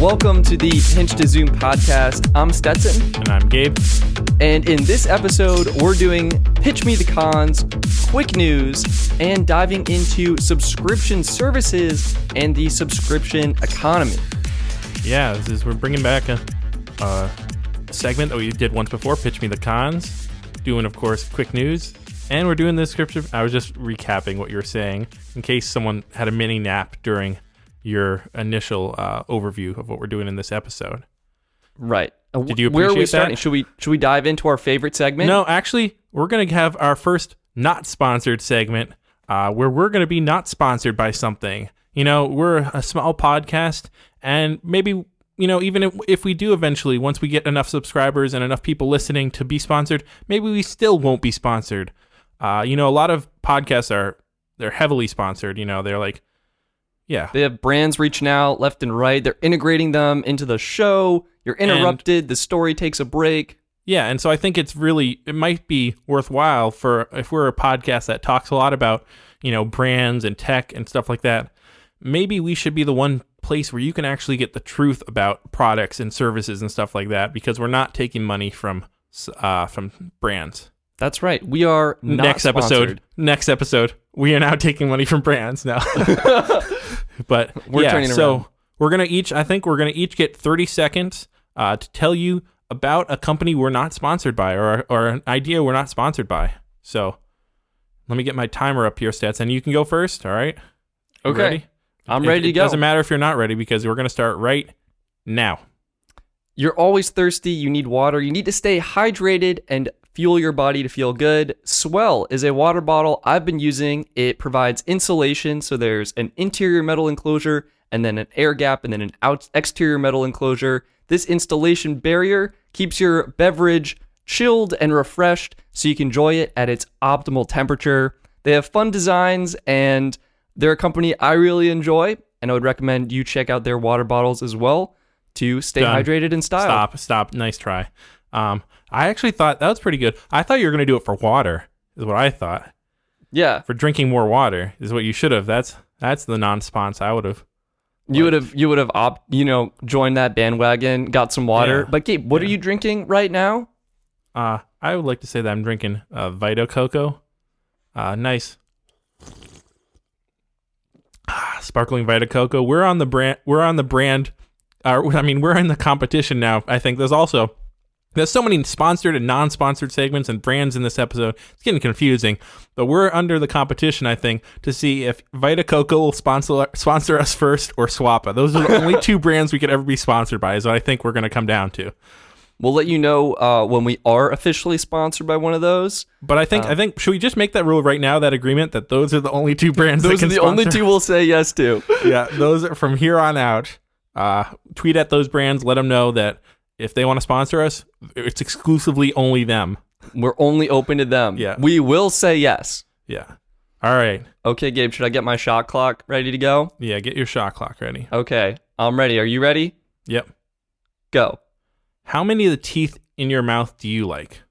Welcome to the Pinch to Zoom podcast. I'm Stetson. And I'm Gabe. And in this episode, we're doing Pitch Me the Cons, quick news, and diving into subscription services and the subscription economy. Yeah, we're bringing back a segment that we did once before, Pitch Me the Cons, doing, of course, quick news. And we're doing the description. I was just recapping what you were saying in case someone had a mini nap during your initial overview of what we're doing in this episode. Right. Did you appreciate Where are we that? starting? Should we dive into our favorite segment? No, actually, we're going to have our first not sponsored segment where we're going to be not sponsored by something. You know, we're a small podcast, and maybe, you know, even if we do eventually, once we get enough subscribers and enough people listening to be sponsored, maybe we still won't be sponsored. You know, a lot of podcasts they're heavily sponsored. You know, they're like, yeah. They have brands reaching out left and right. They're integrating them into the show. You're interrupted. The story takes a break. Yeah, and so I think it might be worthwhile if we're a podcast that talks a lot about, you know, brands and tech and stuff like that, maybe we should be the one place where you can actually get the truth about products and services and stuff like that, because we're not taking money from brands. That's right. We are not sponsored. Next episode, we are now taking money from brands now. But we're turning around. So we're gonna each get 30 seconds to tell you about a company we're not sponsored by, or an idea we're not sponsored by. So let me get my timer up here, Stats, and you can go first. All right? Okay. Ready? I'm ready to go. It doesn't matter if you're not ready, because we're gonna start right now. You're always thirsty. You need water. You need to stay hydrated and fuel your body to feel good. Swell is a water bottle I've been using. It provides insulation, so there's an interior metal enclosure and then an air gap and then an exterior metal enclosure. This installation barrier keeps your beverage chilled and refreshed so you can enjoy it at its optimal temperature. They have fun designs, and they're a company I really enjoy, and I would recommend you check out their water bottles as well to stay hydrated in style. Stop. Nice try. I actually thought that was pretty good. I thought you were going to do it for water, is what I thought. Yeah. For drinking more water is what you should have. That's the non-spons I would have. You would have joined that bandwagon, got some water. Yeah. But Gabe, what are you drinking right now? I would like to say that I'm drinking Vita Coco. Nice. Sparkling Vita Coco. We're in the competition now. I think there's so many sponsored and non-sponsored segments and brands in this episode. It's getting confusing, but we're under the competition, I think, to see if Vita Coco will sponsor us first, or Swappa. Those are the only two brands we could ever be sponsored by, is what I think we're going to come down to. We'll let you know when we are officially sponsored by one of those. But I think should we just make that rule right now, that agreement, that those are the only two brands those that can sponsor? Only two we'll say yes to. Yeah, those are from here on out. Tweet at those brands, let them know that if they want to sponsor us, it's exclusively only them. We're only open to them. Yeah. We will say yes. Yeah. All right. Okay, Gabe, should I get my shot clock ready to go? Yeah, get your shot clock ready. Okay, I'm ready. Are you ready? Yep. Go. How many of the teeth in your mouth do you like?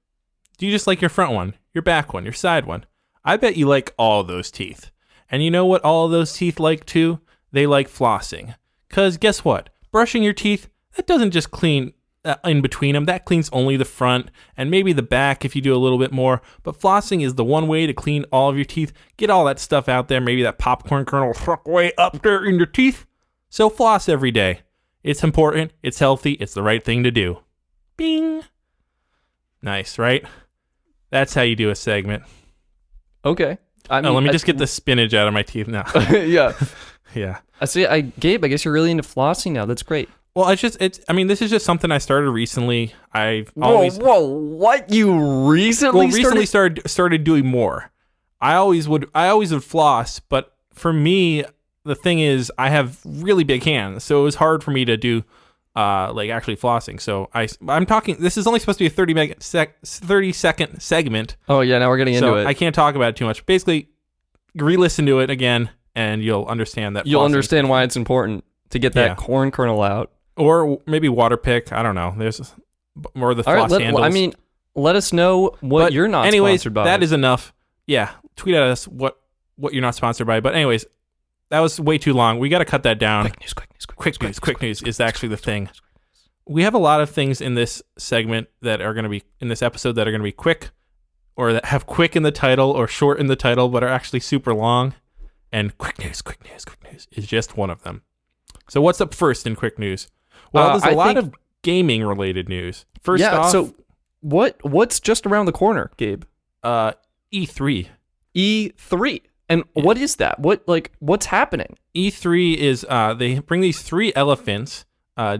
Do you just like your front one, your back one, your side one? I bet you like all of those teeth. And you know what all of those teeth like too? They like flossing. Because guess what? Brushing your teeth, that doesn't just clean in between them. That cleans only the front and maybe the back if you do a little bit more. But flossing is the one way to clean all of your teeth. Get all that stuff out there. Maybe that popcorn kernel stuck way up there in your teeth. So floss every day. It's important. It's healthy. It's the right thing to do. Bing. Nice, right? That's how you do a segment. Okay. Let me just get the spinach out of my teeth now. Yeah. Yeah. Gabe, I guess you're really into flossing now. That's great. Well, this is just something I started recently. What? You recently started doing more. I always would floss, but for me, the thing is, I have really big hands, so it was hard for me to do actually flossing. So I'm talking. This is only supposed to be a 30-second segment. Oh yeah, now we're getting into it. I can't talk about it too much. Basically, re-listen to it again, and you'll understand that. You'll understand why it's important to get that corn kernel out. Or maybe water pick. I don't know. There's more of the floss handles. Let us know what you're not sponsored by. That is enough. Yeah, tweet at us what you're not sponsored by. But anyways, that was way too long. We got to cut that down. Quick news is actually the thing. We have a lot of things in this segment that are going to be in this episode that are going to be quick, or that have quick in the title or short in the title, but are actually super long. And quick news is just one of them. So what's up first in quick news? Well, there's a lot of gaming related news. First off, so what's just around the corner, Gabe? E3. E3. And what is that? What's happening? E3 is they bring these 3 elephants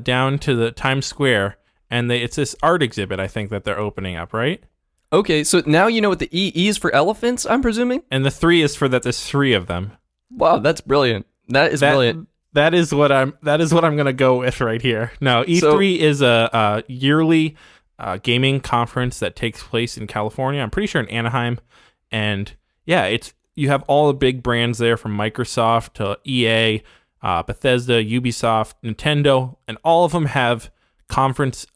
down to the Times Square, and it's this art exhibit, I think, that they're opening up, right? Okay, so now you know what the E is for elephants, I'm presuming? And the 3 is for that there's 3 of them. Wow, that's brilliant. That is brilliant. That is what I'm gonna go with right here. No, E3 is a yearly gaming conference that takes place in California. I'm pretty sure in Anaheim, and yeah, you have all the big brands there from Microsoft to EA, Bethesda, Ubisoft, Nintendo, and all of them have conference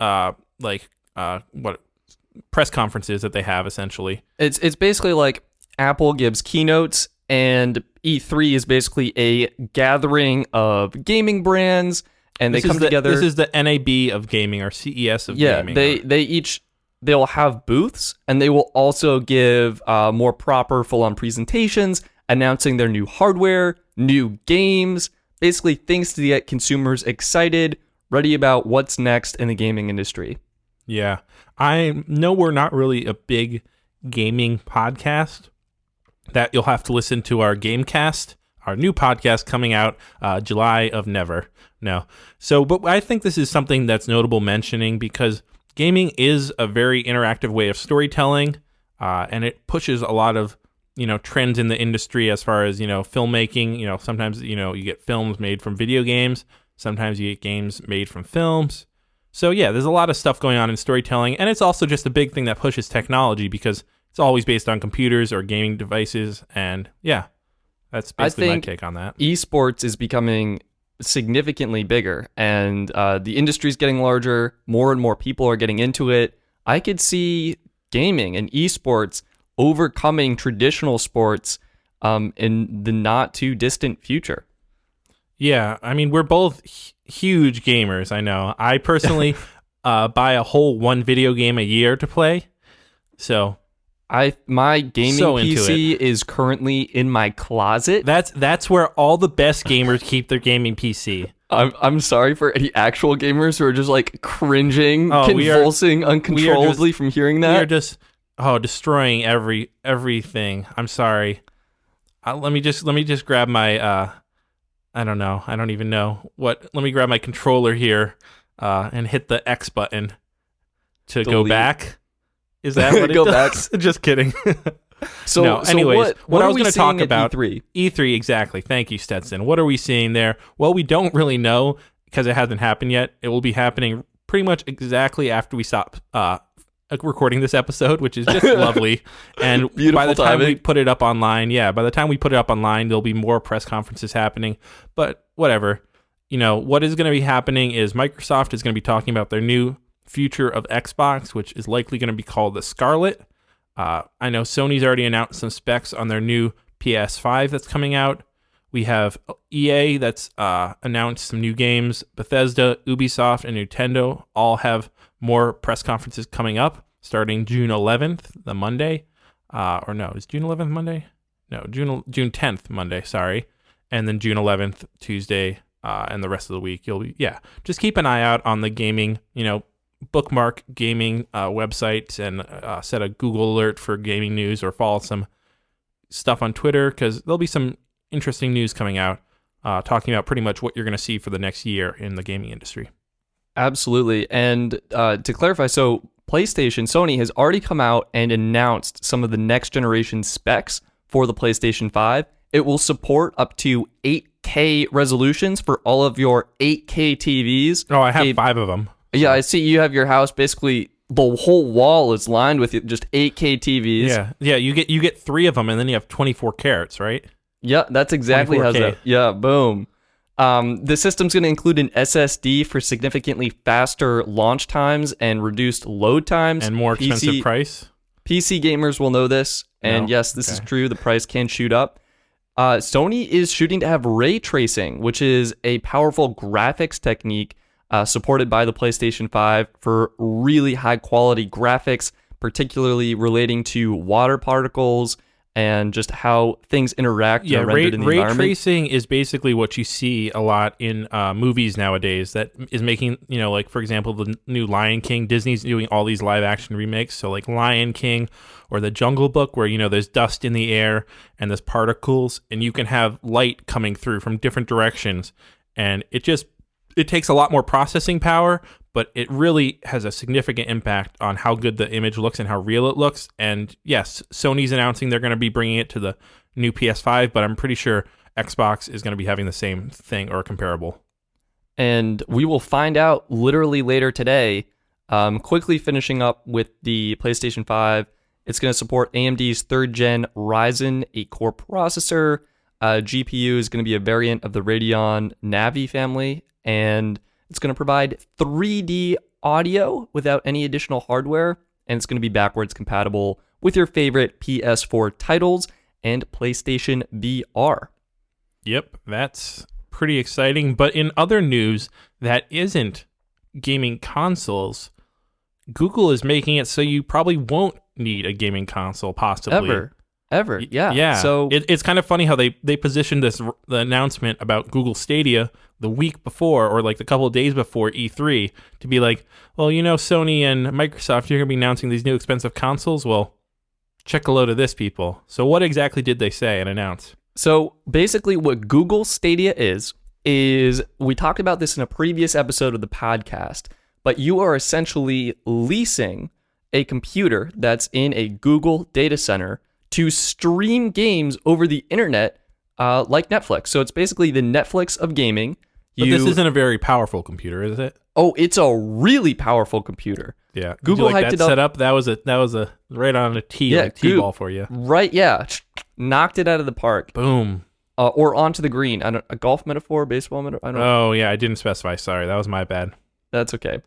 press conferences that they have essentially. It's basically like Apple gives keynotes, and E3 is basically a gathering of gaming brands, and they come together. This is the NAB of gaming, or CES of gaming. Yeah, they'll have booths, and they will also give more proper full-on presentations announcing their new hardware, new games, basically things to get consumers excited, ready about what's next in the gaming industry. Yeah. I know we're not really a big gaming podcast, that you'll have to listen to our Gamecast, our new podcast coming out July of never. No. So, but I think this is something that's notable mentioning because gaming is a very interactive way of storytelling, and it pushes a lot of, trends in the industry as far as, filmmaking. Sometimes, you get films made from video games. Sometimes you get games made from films. So yeah, there's a lot of stuff going on in storytelling, and it's also just a big thing that pushes technology because it's always based on computers or gaming devices, and yeah, that's basically my take on that. Esports is becoming significantly bigger, and the industry's getting larger. More and more people are getting into it. I could see gaming and esports overcoming traditional sports in the not too distant future. Yeah, I mean, we're both huge gamers, I know. I personally buy a whole one video game a year to play. So my gaming PC is currently in my closet. That's where all the best gamers keep their gaming PC. I'm sorry for any actual gamers who are just like cringing, convulsing uncontrollably from hearing that. We are just destroying everything. I'm sorry. Let me just grab my I don't know. I don't even know what. Let me grab my controller here and hit the X button to go back. Is that what it go does? back? Just kidding. Anyways, what I are was we going to talk seeing about at E3? E3, exactly. Thank you, Stetson. What are we seeing there? Well, we don't really know because it hasn't happened yet. It will be happening pretty much exactly after we stop recording this episode, which is just lovely. And by the time we put it up online, there'll be more press conferences happening. But whatever. What is going to be happening is Microsoft is going to be talking about their new future of Xbox, which is likely going to be called the Scarlet. I know Sony's already announced some specs on their new PS5 that's coming out. We have EA that's announced some new games. Bethesda, Ubisoft, and Nintendo all have more press conferences coming up starting June 11th, the Monday. Is June 11th Monday? No, June 10th Monday, sorry. And then June 11th, Tuesday, and the rest of the week. Just keep an eye out on the gaming, bookmark gaming websites and set a Google alert for gaming news, or follow some stuff on Twitter because there'll be some interesting news coming out talking about pretty much what you're going to see for the next year in the gaming industry. Absolutely. And to clarify, so Sony has already come out and announced some of the next generation specs for the PlayStation 5. It will support up to 8K resolutions for all of your 8K TVs. Oh, I have 5 of them. Yeah, I see you have your house basically, the whole wall is lined with just 8K TVs. Yeah, you get 3 of them, and then you have 24 carats, right? Yeah, that's exactly how that. Yeah, boom. The system's going to include an SSD for significantly faster launch times and reduced load times. And more expensive price? PC gamers will know this, and yes, this is true. The price can shoot up. Sony is shooting to have ray tracing, which is a powerful graphics technique supported by the PlayStation 5 for really high quality graphics, particularly relating to water particles and just how things interact and are rendered in the ray environment. tracing is basically what you see a lot in movies nowadays. That is making, like for example, the new Lion King. Disney's doing all these live action remakes. So like Lion King or The Jungle Book, where there's dust in the air and there's particles, and you can have light coming through from different directions, and it takes a lot more processing power, but it really has a significant impact on how good the image looks and how real it looks. And yes, Sony's announcing they're going to be bringing it to the new PS5, but I'm pretty sure Xbox is going to be having the same thing or comparable. And we will find out literally later today. Quickly finishing up with the PlayStation 5, it's going to support AMD's 3rd gen Ryzen 8-core processor. GPU is going to be a variant of the Radeon Navi family, and it's going to provide 3D audio without any additional hardware, and it's going to be backwards compatible with your favorite PS4 titles and PlayStation VR. Yep, that's pretty exciting. But in other news that isn't gaming consoles, Google is making it so you probably won't need a gaming console, possibly. Ever, yeah. Yeah. So it's kind of funny how they positioned the announcement about Google Stadia the week before, or like the couple of days before E3, to be like, well, Sony and Microsoft, you're going to be announcing these new expensive consoles. Well, check a load of this, people. So what exactly did they say and announce? So basically what Google Stadia is we talked about this in a previous episode of the podcast, but you are essentially leasing a computer that's in a Google data center to stream games over the internet like Netflix. So it's basically the Netflix of gaming. But this isn't a very powerful computer, is it? Oh, it's a really powerful computer. Yeah. Google hyped it up. Setup, that was a right on a tee, like T-ball for you. Right, yeah. Knocked it out of the park. Boom. Or onto the green. A golf metaphor, baseball metaphor? I don't know. Oh, yeah, I didn't specify. Sorry, that was my bad. That's okay.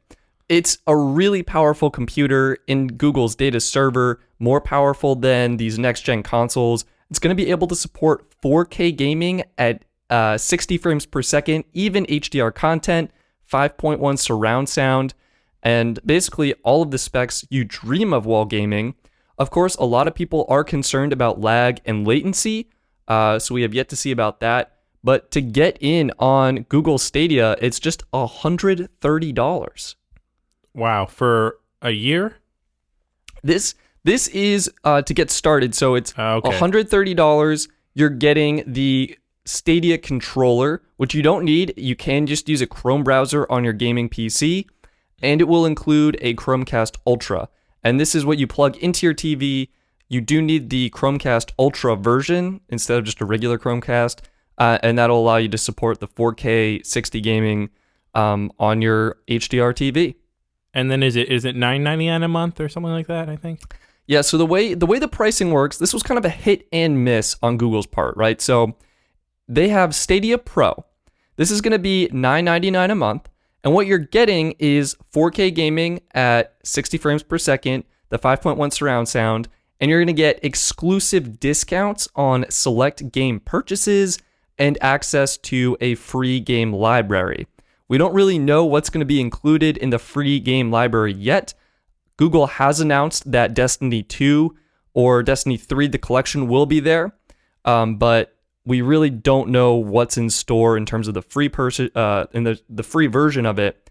It's a really powerful computer in Google's data server, more powerful than these next-gen consoles. It's going to be able to support 4K gaming at 60 frames per second, even HDR content, 5.1 surround sound, and basically all of the specs you dream of while gaming. Of course, a lot of people are concerned about lag and latency, so we have yet to see about that. But to get in on Google Stadia, it's just $130. Wow, for a year? This is to get started, so it's Okay. $130. You're getting the Stadia controller, which you don't need. You can just use a Chrome browser on your gaming PC, and it will include a Chromecast Ultra. And this is what you plug into your TV. You do need the Chromecast Ultra version instead of just a regular Chromecast, and that'll allow you to support the 4K 60 gaming on your HDR TV. And then is it $9.99 a month or something like that, I think? Yeah, so the way the pricing works, this was kind of a hit and miss on Google's part, right? So they have Stadia Pro. This is going to be $9.99 a month, and what you're getting is 4K gaming at 60 frames per second, the 5.1 surround sound, and you're going to get exclusive discounts on select game purchases and access to a free game library. We don't really know what's going to be included in the free game library yet. Google has announced that Destiny 2 or Destiny 3, the collection, will be there, but we really don't know what's in store in terms of the free the free version of it.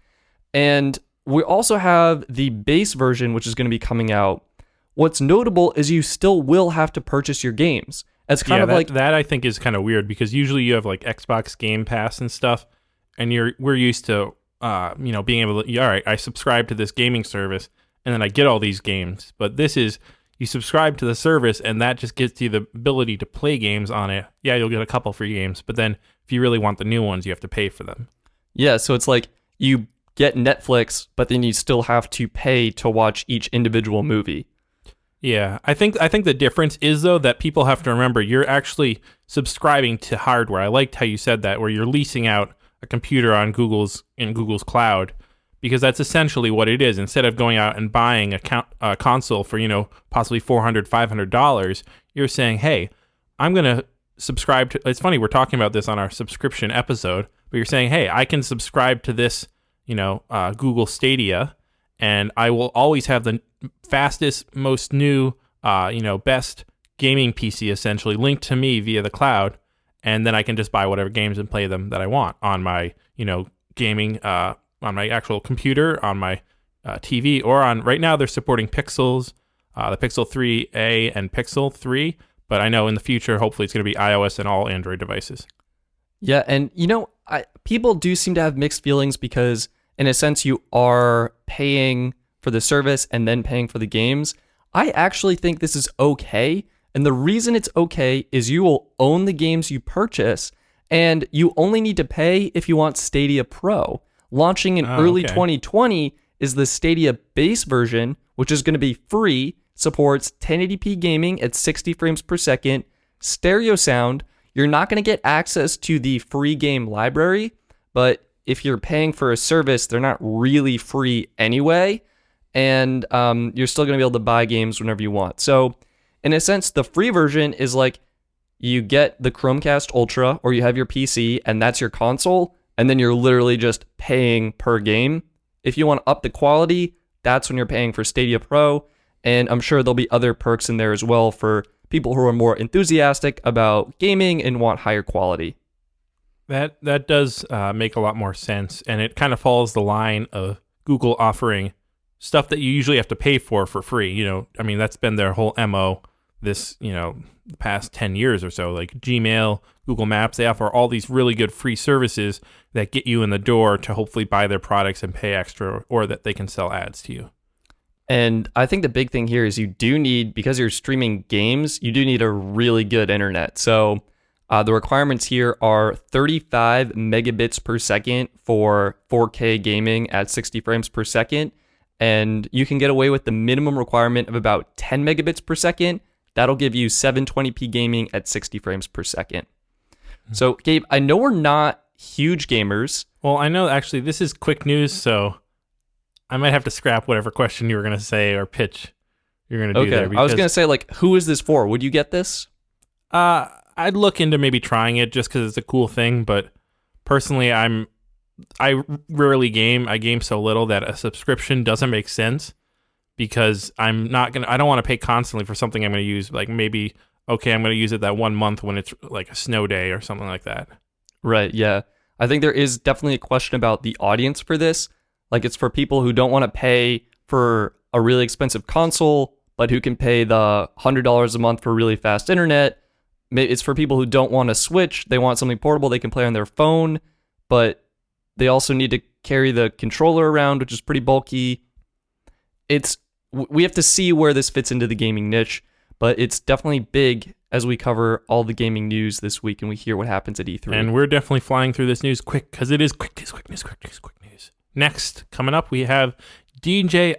And we also have the base version, which is going to be coming out. What's notable is you still will have to purchase your games. It's kind of like that. I think is kind of weird because usually you have like Xbox Game Pass and stuff, and we're used to being able to, all right, I subscribe to this gaming service and then I get all these games. But this is, you subscribe to the service and that just gives you the ability to play games on it. Yeah, you'll get a couple free games, but then if you really want the new ones, you have to pay for them. Yeah, so it's like you get Netflix, but then you still have to pay to watch each individual movie. Yeah, I think the difference is, though, that people have to remember you're actually subscribing to hardware. I liked how you said that, where you're leasing out a computer on Google's cloud, because that's essentially what it is. Instead of going out and buying a console for possibly $400, $500, you're saying, hey, I'm gonna subscribe to, it's funny, we're talking about this on our subscription episode, but you're saying, hey, I can subscribe to this, Google Stadia, and I will always have the fastest, most new, best gaming PC essentially linked to me via the cloud, and then I can just buy whatever games and play them that I want on my, gaming, on my actual computer, on my TV, or on, right now they're supporting Pixels, the Pixel 3a and Pixel 3, but I know in the future, hopefully it's going to be iOS and all Android devices. Yeah, and people do seem to have mixed feelings because in a sense you are paying for the service and then paying for the games. I actually think this is okay. And the reason it's okay is you will own the games you purchase, and you only need to pay if you want Stadia Pro. Launching in early 2020 is the Stadia base version, which is going to be free, supports 1080p gaming at 60 frames per second, stereo sound. You're not going to get access to the free game library, but if you're paying for a service, they're not really free anyway, and you're still going to be able to buy games whenever you want. So in a sense, the free version is like you get the Chromecast Ultra or you have your PC and that's your console, and then you're literally just paying per game. If you want to up the quality, that's when you're paying for Stadia Pro, and I'm sure there'll be other perks in there as well for people who are more enthusiastic about gaming and want higher quality. That does make a lot more sense, and it kind of follows the line of Google offering stuff that you usually have to pay for free. That's been their whole MO this, the past 10 years or so. Like Gmail, Google Maps, they offer all these really good free services that get you in the door to hopefully buy their products and pay extra, or that they can sell ads to you. And I think the big thing here is you do need, because you're streaming games, you do need a really good internet. So the requirements here are 35 megabits per second for 4K gaming at 60 frames per second. And you can get away with the minimum requirement of about 10 megabits per second. That'll give you 720p gaming at 60 frames per second. So, Gabe, I know we're not huge gamers. Well, I know actually this is quick news, so I might have to scrap whatever question you were going to say or pitch you're going to do there. I was going to say, who is this for? Would you get this? I'd look into maybe trying it just because it's a cool thing, but personally, I rarely game. I game so little that a subscription doesn't make sense, because I don't want to pay constantly for something I'm going to use. Like maybe, I'm going to use it that 1 month when it's like a snow day or something like that. Right, yeah. I think there is definitely a question about the audience for this. Like, it's for people who don't want to pay for a really expensive console, but who can pay the $100 a month for really fast internet. It's for people who don't want to switch. They want something portable they can play on their phone, but they also need to carry the controller around, which is pretty bulky. We have to see where this fits into the gaming niche, but it's definitely big as we cover all the gaming news this week and we hear what happens at E3. And we're definitely flying through this news quick, because it is quick news. Next, coming up, we have DJI,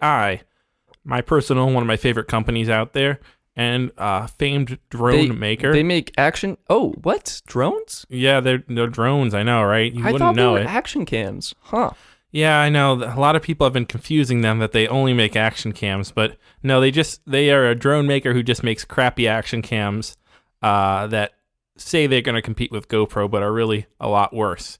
my personal, one of my favorite companies out there, and famed drone maker. They make action. Oh, what? Drones? Yeah, they're drones. I know, right? I thought they were action cams. Huh. Yeah, I know. A lot of people have been confusing them that they only make action cams, but no, they are a drone maker who just makes crappy action cams that say they're going to compete with GoPro, but are really a lot worse.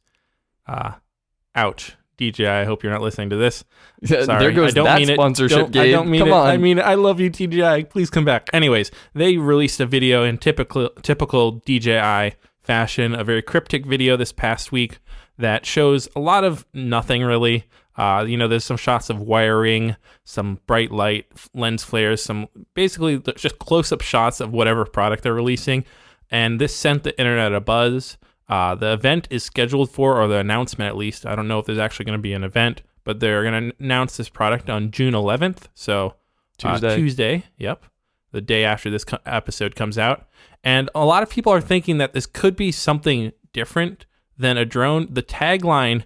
Ouch. DJI, I hope you're not listening to this. Sorry, there goes that sponsorship, Gabe. I don't mean come it. on. I mean, I love you, DJI. Please come back. Anyways, they released a video in typical DJI fashion, a very cryptic video this past week that shows a lot of nothing really. There's some shots of wiring, some bright light, lens flares, some basically just close-up shots of whatever product they're releasing. And this sent the internet a buzz. The event is scheduled for, or the announcement at least, I don't know if there's actually going to be an event, but they're going to announce this product on June 11th. So Tuesday. Yep. The day after this episode comes out. And a lot of people are thinking that this could be something different than a drone. The tagline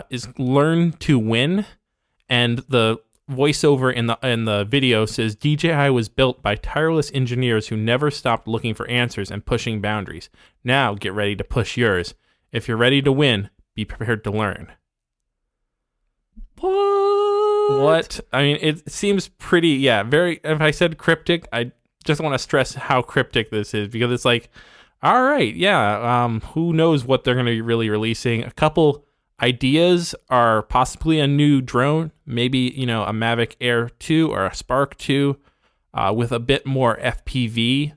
is "Learn to Win," and the voiceover in the video says DJI was built by tireless engineers who never stopped looking for answers and pushing boundaries. Now get ready to push yours. If you're ready to win, be prepared to learn. What? I mean, it seems pretty, very, if I said cryptic, I just want to stress how cryptic this is, because it's like, All right, yeah. Who knows what they're going to be really releasing? A couple ideas are possibly a new drone, maybe a Mavic Air 2 or a Spark 2, with a bit more FPV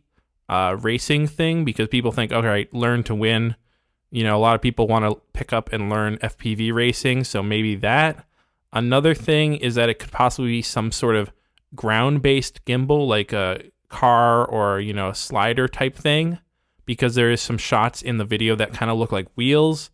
racing thing, because people think, okay, right, learn to win. A lot of people want to pick up and learn FPV racing, so maybe that. Another thing is that it could possibly be some sort of ground-based gimbal, like a car or a slider type thing, because there is some shots in the video that kind of look like wheels.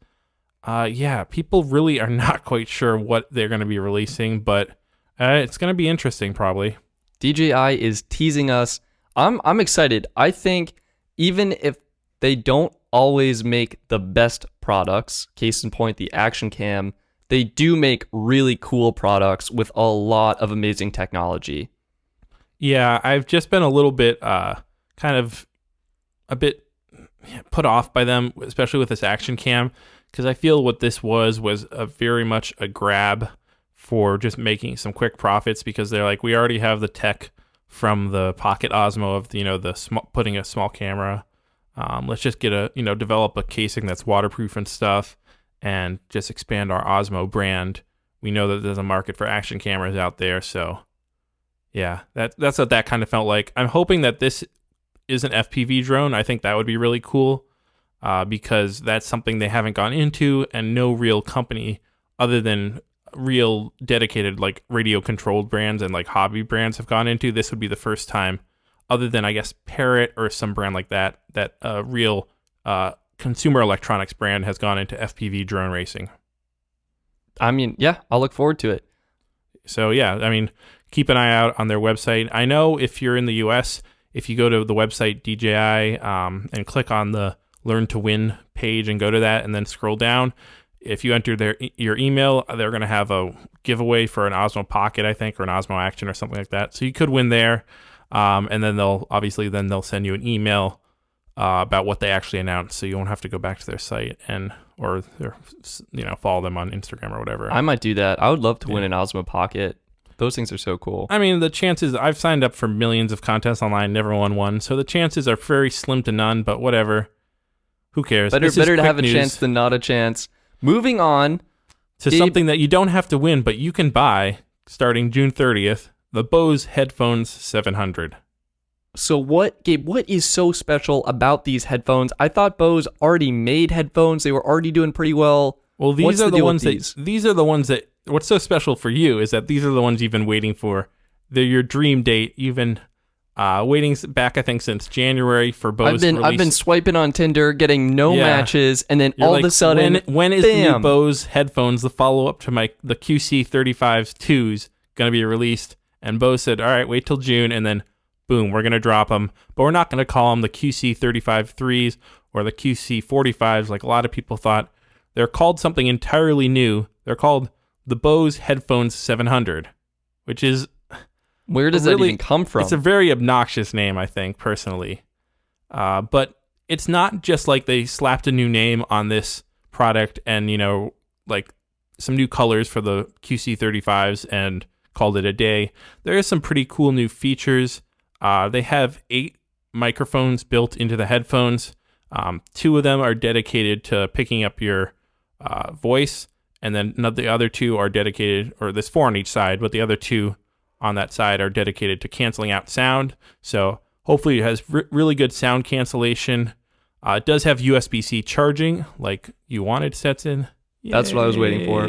Yeah, people really are not quite sure what they're going to be releasing, but it's going to be interesting probably. DJI is teasing us. I'm excited. I think even if they don't always make the best products, case in point the Action Cam, they do make really cool products with a lot of amazing technology. Yeah, I've just been a little bit kind of a bit put off by them, especially with this Action Cam, because I feel what this was a very much a grab for just making some quick profits, because they're like, we already have the tech from the Pocket Osmo of putting a small camera. Let's just get develop a casing that's waterproof and stuff, and just expand our Osmo brand. We know that there's a market for action cameras out there, so yeah, that's what that kind of felt like. I'm hoping that this is an FPV drone. I think that would be really cool, because that's something they haven't gone into, and no real company other than real dedicated like radio controlled brands and like hobby brands have gone into. This would be the first time, other than I guess Parrot or some brand like that a real consumer electronics brand has gone into FPV drone racing. I mean, yeah, I'll look forward to it. So yeah, I mean, keep an eye out on their website. I know if you're in the US, if you go to the website DJI and click on the Learn to Win page and go to that and then scroll down, if you enter your email, they're going to have a giveaway for an Osmo Pocket, I think, or an Osmo Action or something like that. So you could win there. And then they'll send you an email about what they actually announced, so you won't have to go back to their site or follow them on Instagram or whatever. I might do that. I would love to win an Osmo Pocket. Those things are so cool. I mean, the chances, I've signed up for millions of contests online, never won one, so the chances are very slim to none, but whatever. Who cares? Better to have a chance than not a chance. Moving on to something that you don't have to win, but you can buy starting June 30th, the Bose Headphones 700. So Gabe, what is so special about these headphones? I thought Bose already made headphones. They were already doing pretty well. Well, these are the ones that what's so special for you is that these are the ones you've been waiting for. They're your dream date. You've been waiting back, I think, since January for Bose. I've been swiping on Tinder, getting no matches, and then all of a sudden, when is the new Bose headphones, the follow-up to the QC35's 2s, going to be released? And Bose said, all right, wait till June, and then boom, we're going to drop them. But we're not going to call them the QC35 3s or the QC45s like a lot of people thought. They're called something entirely new. They're called the Bose Headphones 700, which is... Where does that even come from? It's a very obnoxious name, I think, personally. But it's not just like they slapped a new name on this product and, like some new colors for the QC35s and called it a day. There is some pretty cool new features. They have 8 microphones built into the headphones. 2 of them are dedicated to picking up your voice, and then the other 2 are dedicated, or there's 4 on each side, but the other 2 on that side are dedicated to canceling out sound. So hopefully it has really good sound cancellation. It does have USB-C charging, like you wanted, Stetson. Yay. That's what I was waiting for.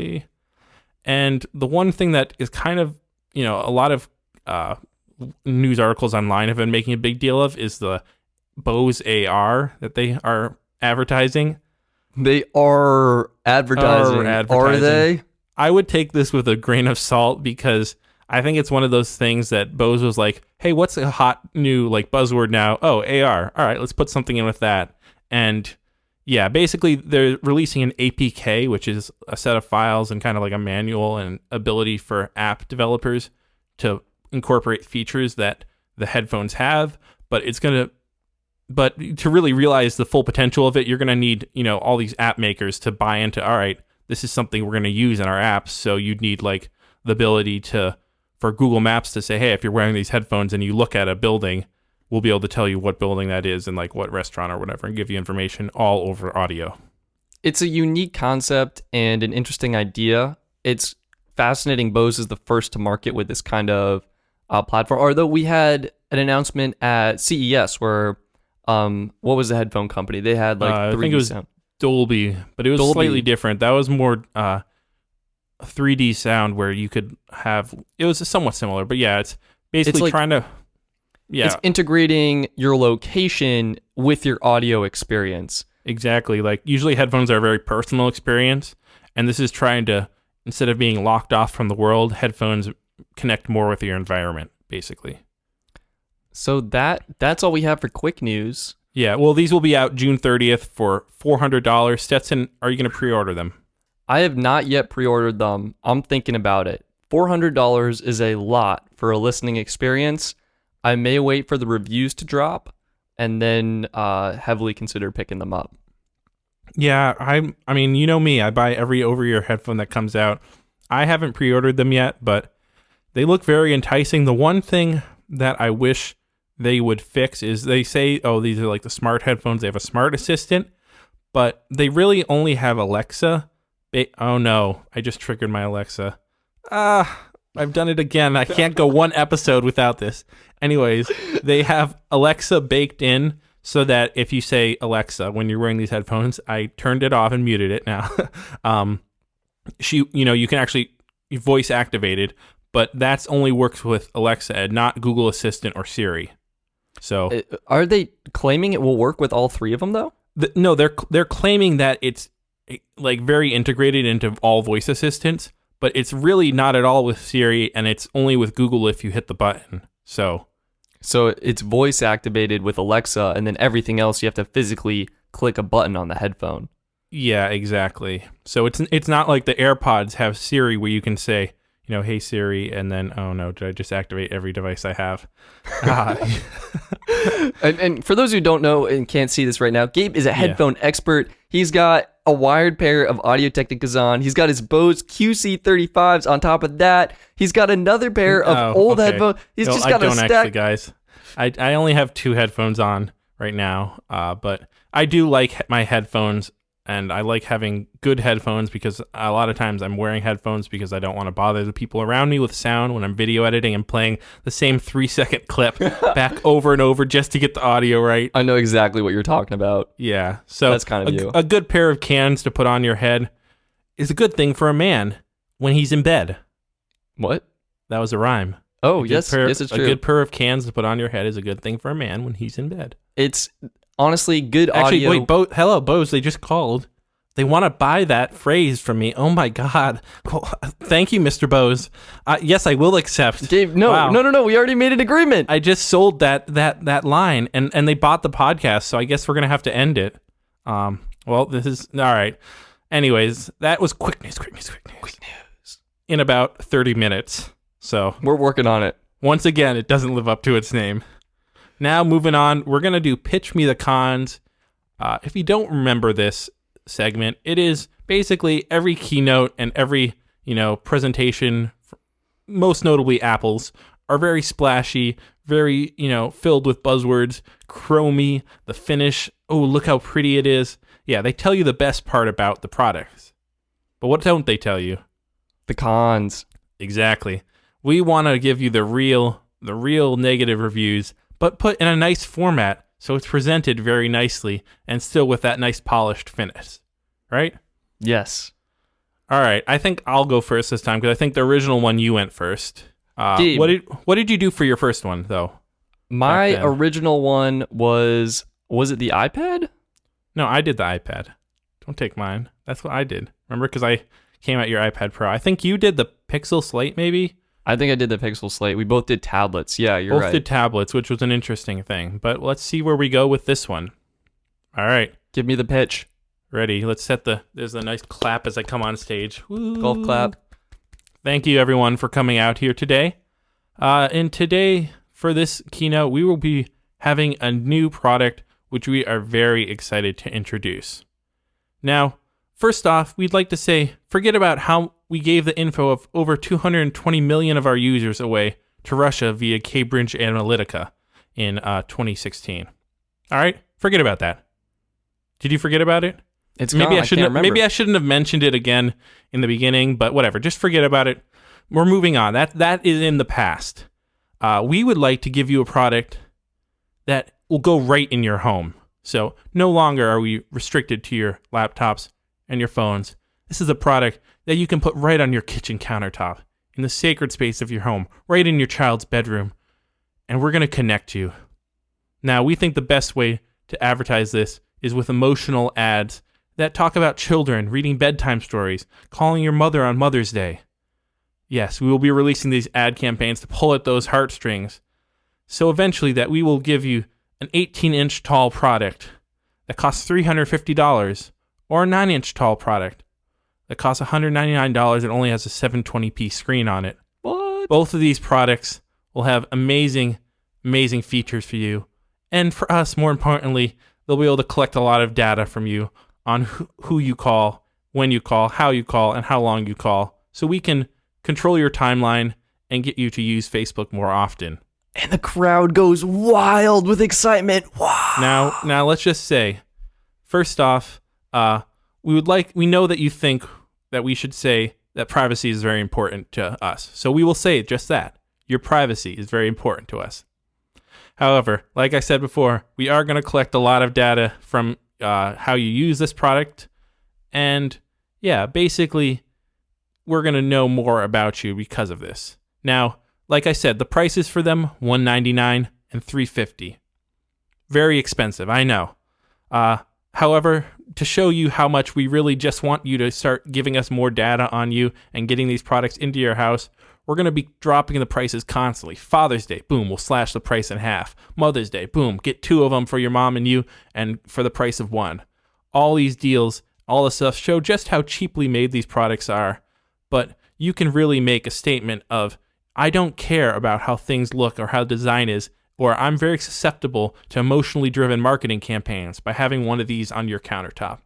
And the one thing that is kind of, a lot of news articles online have been making a big deal of is the Bose AR that they are advertising. They are advertising. Are they? I would take this with a grain of salt, because I think it's one of those things that Bose was like, hey, what's a hot new buzzword now? Oh, AR. All right, let's put something in with that. And yeah, basically they're releasing an APK, which is a set of files and kind of like a manual and ability for app developers to incorporate features that the headphones have. But to really realize the full potential of it, you're going to need, all these app makers to buy into, all right, this is something we're going to use in our apps. So you'd need the ability for Google Maps to say, hey, if you're wearing these headphones and you look at a building, we'll be able to tell you what building that is and like what restaurant or whatever, and give you information all over audio. It's a unique concept and an interesting idea. It's fascinating. Bose is the first to market with this kind of platform. Although we had an announcement at CES where, what was the headphone company? They had like 3D I think it was sound. Dolby, but it was Dolby. slightly different. That was more 3D sound where you could have. It was somewhat similar, but yeah, it's basically like, trying to. Yeah, it's integrating your location with your audio experience. Exactly. Like usually headphones are a very personal experience, and this is trying to, instead of being locked off from the world, headphones connect more with your environment, basically. So that's all we have for quick news. Yeah, well, these will be out June 30th for $400. Stetson, are you going to pre-order them? I have not yet pre-ordered them. I'm thinking about it. $400 is a lot for a listening experience. I may wait for the reviews to drop and then heavily consider picking them up. Yeah, I mean, you know me. I buy every over-ear headphone that comes out. I haven't pre-ordered them yet, but they look very enticing. The one thing that I wish they would fix is they say, oh, these are like the smart headphones. They have a smart assistant, but they really only have Alexa. Oh, no. I just triggered my Alexa. I've done it again. I can't go one episode without this. Anyways, they have Alexa baked in so that if you say Alexa when you're wearing these headphones, I turned it off and muted it now. You can actually voice activate it, but that's only works with Alexa and not Google Assistant or Siri. So are they claiming it will work with all three of them though? No, they're claiming that it's like very integrated into all voice assistants, but it's really not at all with Siri, and it's only with Google if you hit the button. So it's voice activated with Alexa, and then everything else you have to physically click a button on the headphone. Yeah, exactly. So it's not like the AirPods have Siri where you can say, hey Siri, and then, oh no, did I just activate every device I have? And for those who don't know and can't see this right now, Gabe is a headphone expert. He's got a wired pair of Audio Technicas on. He's got his Bose QC35s on top of that. He's got another pair of old headphones. He's just got a stack. Actually, guys, I only have 2 headphones on right now, but I do like my headphones. And I like having good headphones because a lot of times I'm wearing headphones because I don't want to bother the people around me with sound when I'm video editing and playing the same 3-second clip back over and over just to get the audio right. I know exactly what you're talking about. Yeah. So that's kind of you. A good pair of cans to put on your head is a good thing for a man when he's in bed. What? That was a rhyme. Oh, yes, it's true. A good pair of cans to put on your head is a good thing for a man when he's in bed. It's honestly good audio. Actually, wait, hello, Bose. They just called. They want to buy that phrase from me. Oh my God. Well, thank you, Mr. Bose. Yes, I will accept. Gabe, no. We already made an agreement. I just sold that line, and they bought the podcast, so I guess we're going to have to end it. Well, this is all right. Anyways, that was quick news. In about 30 minutes. So we're working on it. Once again, it doesn't live up to its name. Now, moving on, we're going to do Pitch Me the Cons. If you don't remember this segment, it is basically every keynote and every, presentation, most notably Apple's, are very splashy, very, filled with buzzwords, chromy, the finish, oh, look how pretty it is. Yeah, they tell you the best part about the products. But what don't they tell you? The cons. Exactly. We want to give you the real negative reviews, but put in a nice format so it's presented very nicely and still with that nice polished finish. Right? Yes. All right. I think I'll go first this time because I think the original one you went first. What did you do for your first one though? My original one was it the iPad? No, I did the iPad. Don't take mine. That's what I did. Remember, because I came at your iPad Pro. I think you did the Pixel Slate, maybe? I think I did the Pixel Slate. We both did tablets. Yeah, you're right. Both did tablets, which was an interesting thing. But let's see where we go with this one. All right. Give me the pitch. Ready. Let's there's a nice clap as I come on stage. Woo. Golf clap. Thank you, everyone, for coming out here today. And today, for this keynote, we will be having a new product, which we are very excited to introduce. Now, first off, we'd like to say, forget about how we gave the info of over 220 million of our users away to Russia via Cambridge Analytica. in 2016. All right, forget about that. Did you forget about it? It's maybe gone. I shouldn't. Can't remember. Maybe I shouldn't have mentioned it again in the beginning, but whatever. Just forget about it. We're moving on. That is in the past. We would like to give you a product that will go right in your home. So no longer are we restricted to your laptops and your phones. This is a product that you can put right on your kitchen countertop, in the sacred space of your home, right in your child's bedroom, and we're going to connect you. Now, we think the best way to advertise this is with emotional ads that talk about children reading bedtime stories, calling your mother on Mother's Day. Yes, we will be releasing these ad campaigns to pull at those heartstrings. So eventually that we will give you an 18-inch tall product that costs $350, or a 9-inch tall product that costs $199 and only has a 720p screen on it. What? Both of these products will have amazing, amazing features for you. And for us, more importantly, they'll be able to collect a lot of data from you on who you call, when you call, how you call, and how long you call, so we can control your timeline and get you to use Facebook more often. And the crowd goes wild with excitement. Wow. Now let's just say, first off, we know that you think that we should say that privacy is very important to us. So we will say just that. Your privacy is very important to us. However, like I said before, we are going to collect a lot of data from how you use this product. And yeah, basically, we're going to know more about you because of this. Now, like I said, the prices for them, $199 and $350. Very expensive, I know. However, to show you how much we really just want you to start giving us more data on you and getting these products into your house, we're going to be dropping the prices constantly. Father's Day, boom, we'll slash the price in half. Mother's Day, boom, get 2 of them for your mom and you, and for the price of 1. All these deals, all this stuff show just how cheaply made these products are. But you can really make a statement of, I don't care about how things look or how design is, or I'm very susceptible to emotionally driven marketing campaigns by having one of these on your countertop.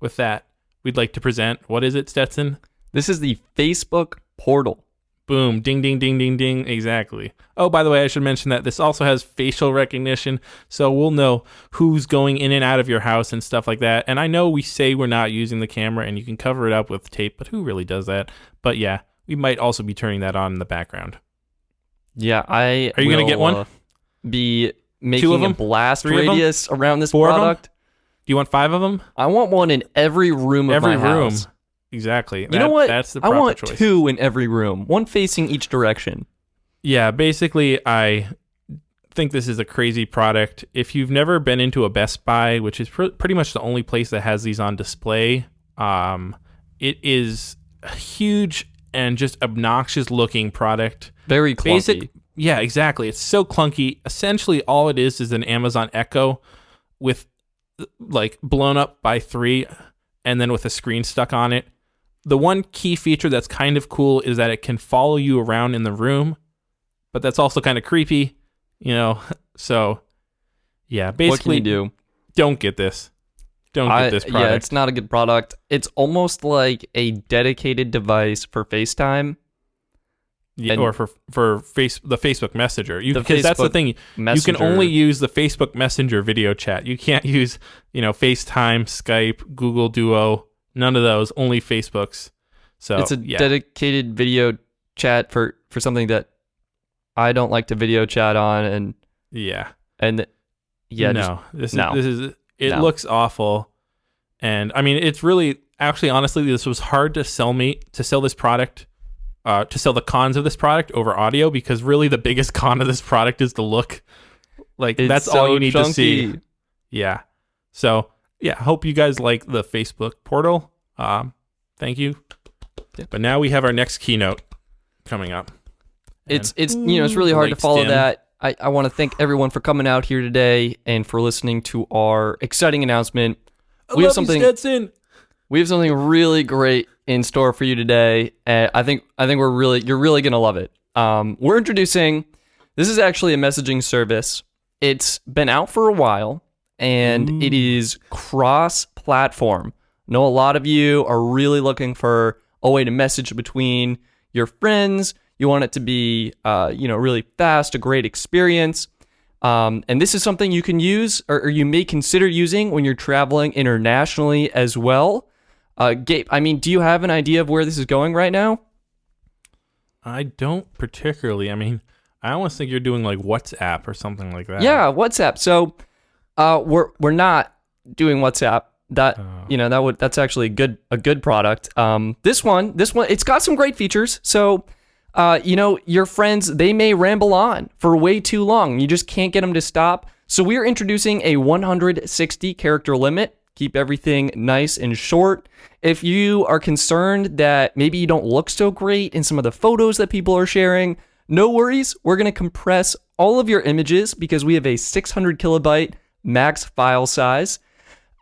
With that, we'd like to present, what is it, Stetson? This is the Facebook portal. Boom, ding, ding, ding, ding, ding, exactly. Oh, by the way, I should mention that this also has facial recognition, so we'll know who's going in and out of your house and stuff like that. And I know we say we're not using the camera and you can cover it up with tape, but who really does that? But yeah, we might also be turning that on in the background. Yeah, Are you going to get one? Be making a blast radius around this product. Do you want 5 of them? I want one in every room of my house. Exactly. You know what? That's the proper I want choice. 2 in every room, one facing each direction. Yeah, basically, I think this is a crazy product. If you've never been into a Best Buy, which is pretty much the only place that has these on display, it is a huge and just obnoxious looking product. Very clunky. Yeah, exactly. It's so clunky. Essentially, all it is an Amazon Echo with like blown up by 3 and then with a screen stuck on it. The one key feature that's kind of cool is that it can follow you around in the room, but that's also kind of creepy, you know? So, yeah, basically, what can you do? Don't get this. Don't get this product. Yeah, it's not a good product. It's almost like a dedicated device for FaceTime. Yeah, or for the Facebook Messenger. Because that's the thing. Messenger. You can only use the Facebook Messenger video chat. You can't use, FaceTime, Skype, Google Duo, none of those, only Facebook's. So it's a dedicated video chat for something that I don't like to video chat on, and it looks awful. And I mean, it's really, actually, honestly, this was hard to sell this product. To sell the cons of this product over audio, because really the biggest con of this product is the look. Like, that's all you need to see. Yeah. So, yeah, hope you guys like the Facebook portal. Thank you. Yeah. But now we have our next keynote coming up. It's really hard to follow that. I want to thank everyone for coming out here today and for listening to our exciting announcement. We have something really great in store for you today, and I think you're really gonna love it. We're introducing. This is actually a messaging service. It's been out for a while, and it is cross-platform. I know a lot of you are really looking for a way to message between your friends. You want it to be, really fast, a great experience. And this is something you can use or you may consider using when you're traveling internationally as well. Gabe, I mean, do you have an idea of where this is going right now? I don't particularly. I mean, I almost think you're doing like WhatsApp or something like that. Yeah, WhatsApp. So we're not doing WhatsApp. That's actually a good product. This one, it's got some great features. So your friends, they may ramble on for way too long. You just can't get them to stop. So we're introducing a 160 character limit. Keep everything nice and short. If you are concerned that maybe you don't look so great in some of the photos that people are sharing, no worries. We're going to compress all of your images because we have a 600 kilobyte max file size.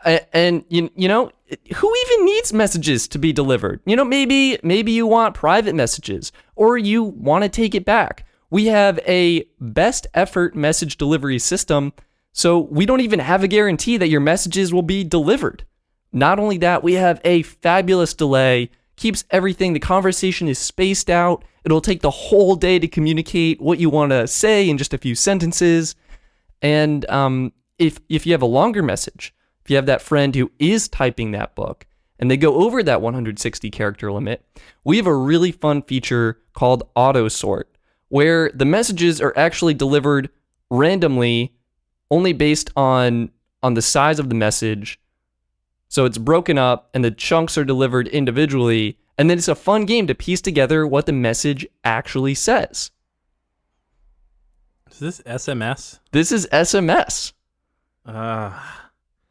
And who even needs messages to be delivered? Maybe you want private messages or you want to take it back. We have a best effort message delivery system, so we don't even have a guarantee that your messages will be delivered. Not only that, we have a fabulous delay, keeps everything, the conversation is spaced out. It'll take the whole day to communicate what you want to say in just a few sentences. And if you have a longer message, if you have that friend who is typing that book and they go over that 160 character limit, we have a really fun feature called auto sort, where the messages are actually delivered randomly, only based on the size of the message. So it's broken up and the chunks are delivered individually. And then it's a fun game to piece together what the message actually says. Is this SMS? This is SMS.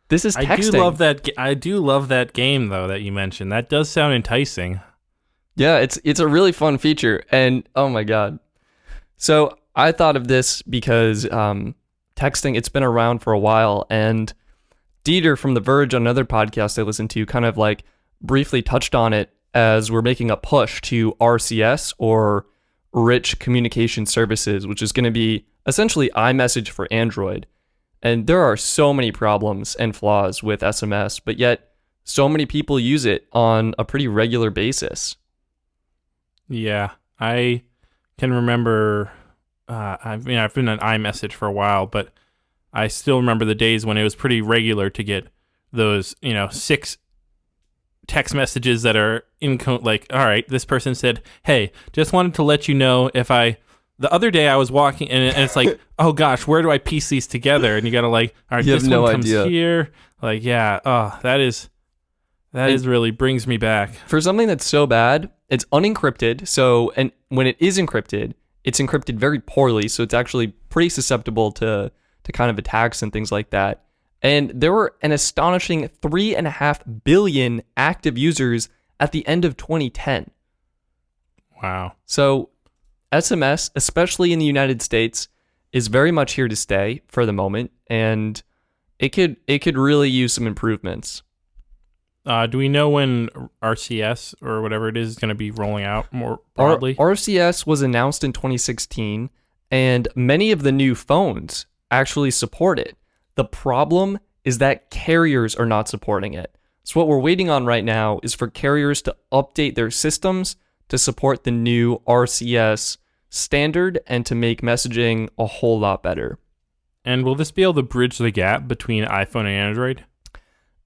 This is texting. I do love that game though that you mentioned. That does sound enticing. Yeah, it's a really fun feature, and oh my god. So I thought of this because texting, it's been around for a while, and Dieter from The Verge on another podcast I listened to kind of like briefly touched on it as we're making a push to RCS, or Rich Communication Services, which is going to be essentially iMessage for Android. And there are so many problems and flaws with SMS, but yet so many people use it on a pretty regular basis. Yeah, I can remember, I've been on iMessage for a while, but I still remember the days when it was pretty regular to get those, 6 text messages that are like, all right, this person said, hey, just wanted to let you know the other day I was walking and it's like, oh gosh, where do I piece these together? And you got to like, all right, this one comes here. Like, yeah, that is really brings me back. For something that's so bad, it's unencrypted. So, and when it is encrypted, it's encrypted very poorly. So it's actually pretty susceptible to kind of attacks and things like that. And there were an astonishing 3.5 billion active users at the end of 2010. Wow. So SMS, especially in the United States, is very much here to stay for the moment, and it could really use some improvements. Do we know when RCS or whatever it is going to be rolling out more broadly? RCS was announced in 2016, and many of the new phones actually support it. The problem is that carriers are not supporting it. So what we're waiting on right now is for carriers to update their systems to support the new RCS standard and to make messaging a whole lot better. And will this be able to bridge the gap between iPhone and Android?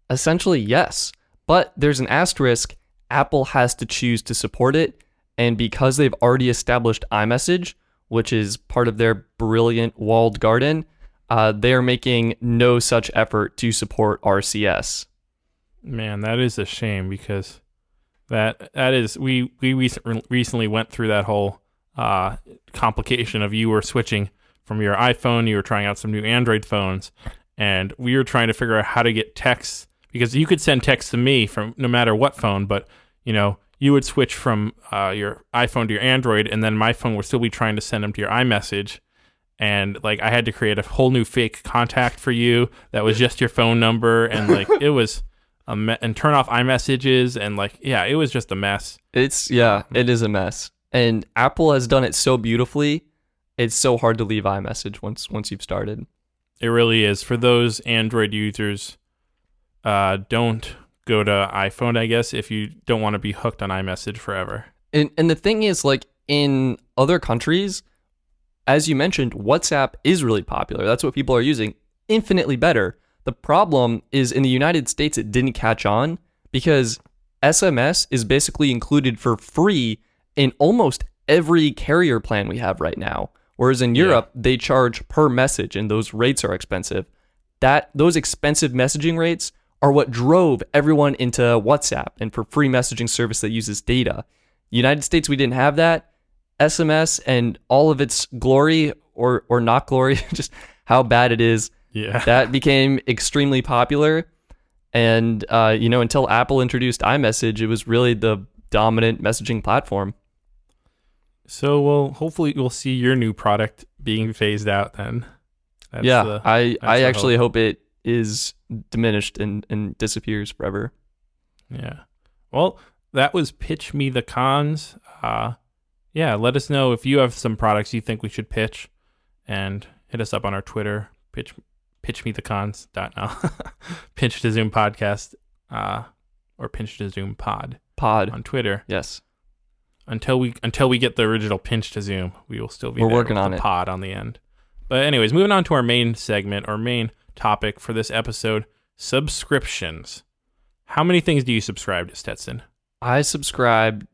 Essentially, yes. But there's an asterisk. Apple has to choose to support it. And because they've already established iMessage, which is part of their brilliant walled garden, they are making no such effort to support RCS. Man, that is a shame because that is we recently went through that whole complication of you were switching from your iPhone, you were trying out some new Android phones, and we were trying to figure out how to get texts because you could send text to me from no matter what phone, but you would switch from your iPhone to your Android, and then my phone would still be trying to send them to your iMessage. And like I had to create a whole new fake contact for you that was just your phone number, and like it was and turn off iMessages, and like it was just a mess. It is a mess. And Apple has done it so beautifully. It's so hard to leave iMessage once you've started. It really is. For those Android users, don't go to iPhone, I guess, if you don't want to be hooked on iMessage forever. And the thing is, like in other countries, as you mentioned, WhatsApp is really popular. That's what people are using. Infinitely better. The problem is in the United States, it didn't catch on because SMS is basically included for free in almost every carrier plan we have right now. Whereas in Europe, they charge per message and those rates are expensive. Those expensive messaging rates are what drove everyone into WhatsApp and for free messaging service that uses data. United States, we didn't have that. SMS and all of its glory or not glory, just how bad it is, that became extremely popular. And, until Apple introduced iMessage, it was really the dominant messaging platform. So, hopefully we'll see your new product being phased out then. I actually hope it is diminished and disappears forever. Yeah. Well, that was Pitch Me the Cons. Let us know if you have some products you think we should pitch, and hit us up on our Twitter, pitchmethecons.no, Pinch to Zoom podcast, or Pinch to Zoom pod on Twitter. Yes. Until we get the original Pinch to Zoom, we will still be We're there working with on the it. pod on the end. But anyways, moving on to our main segment, our main topic for this episode, subscriptions. How many things do you subscribe to, Stetson? I subscribe.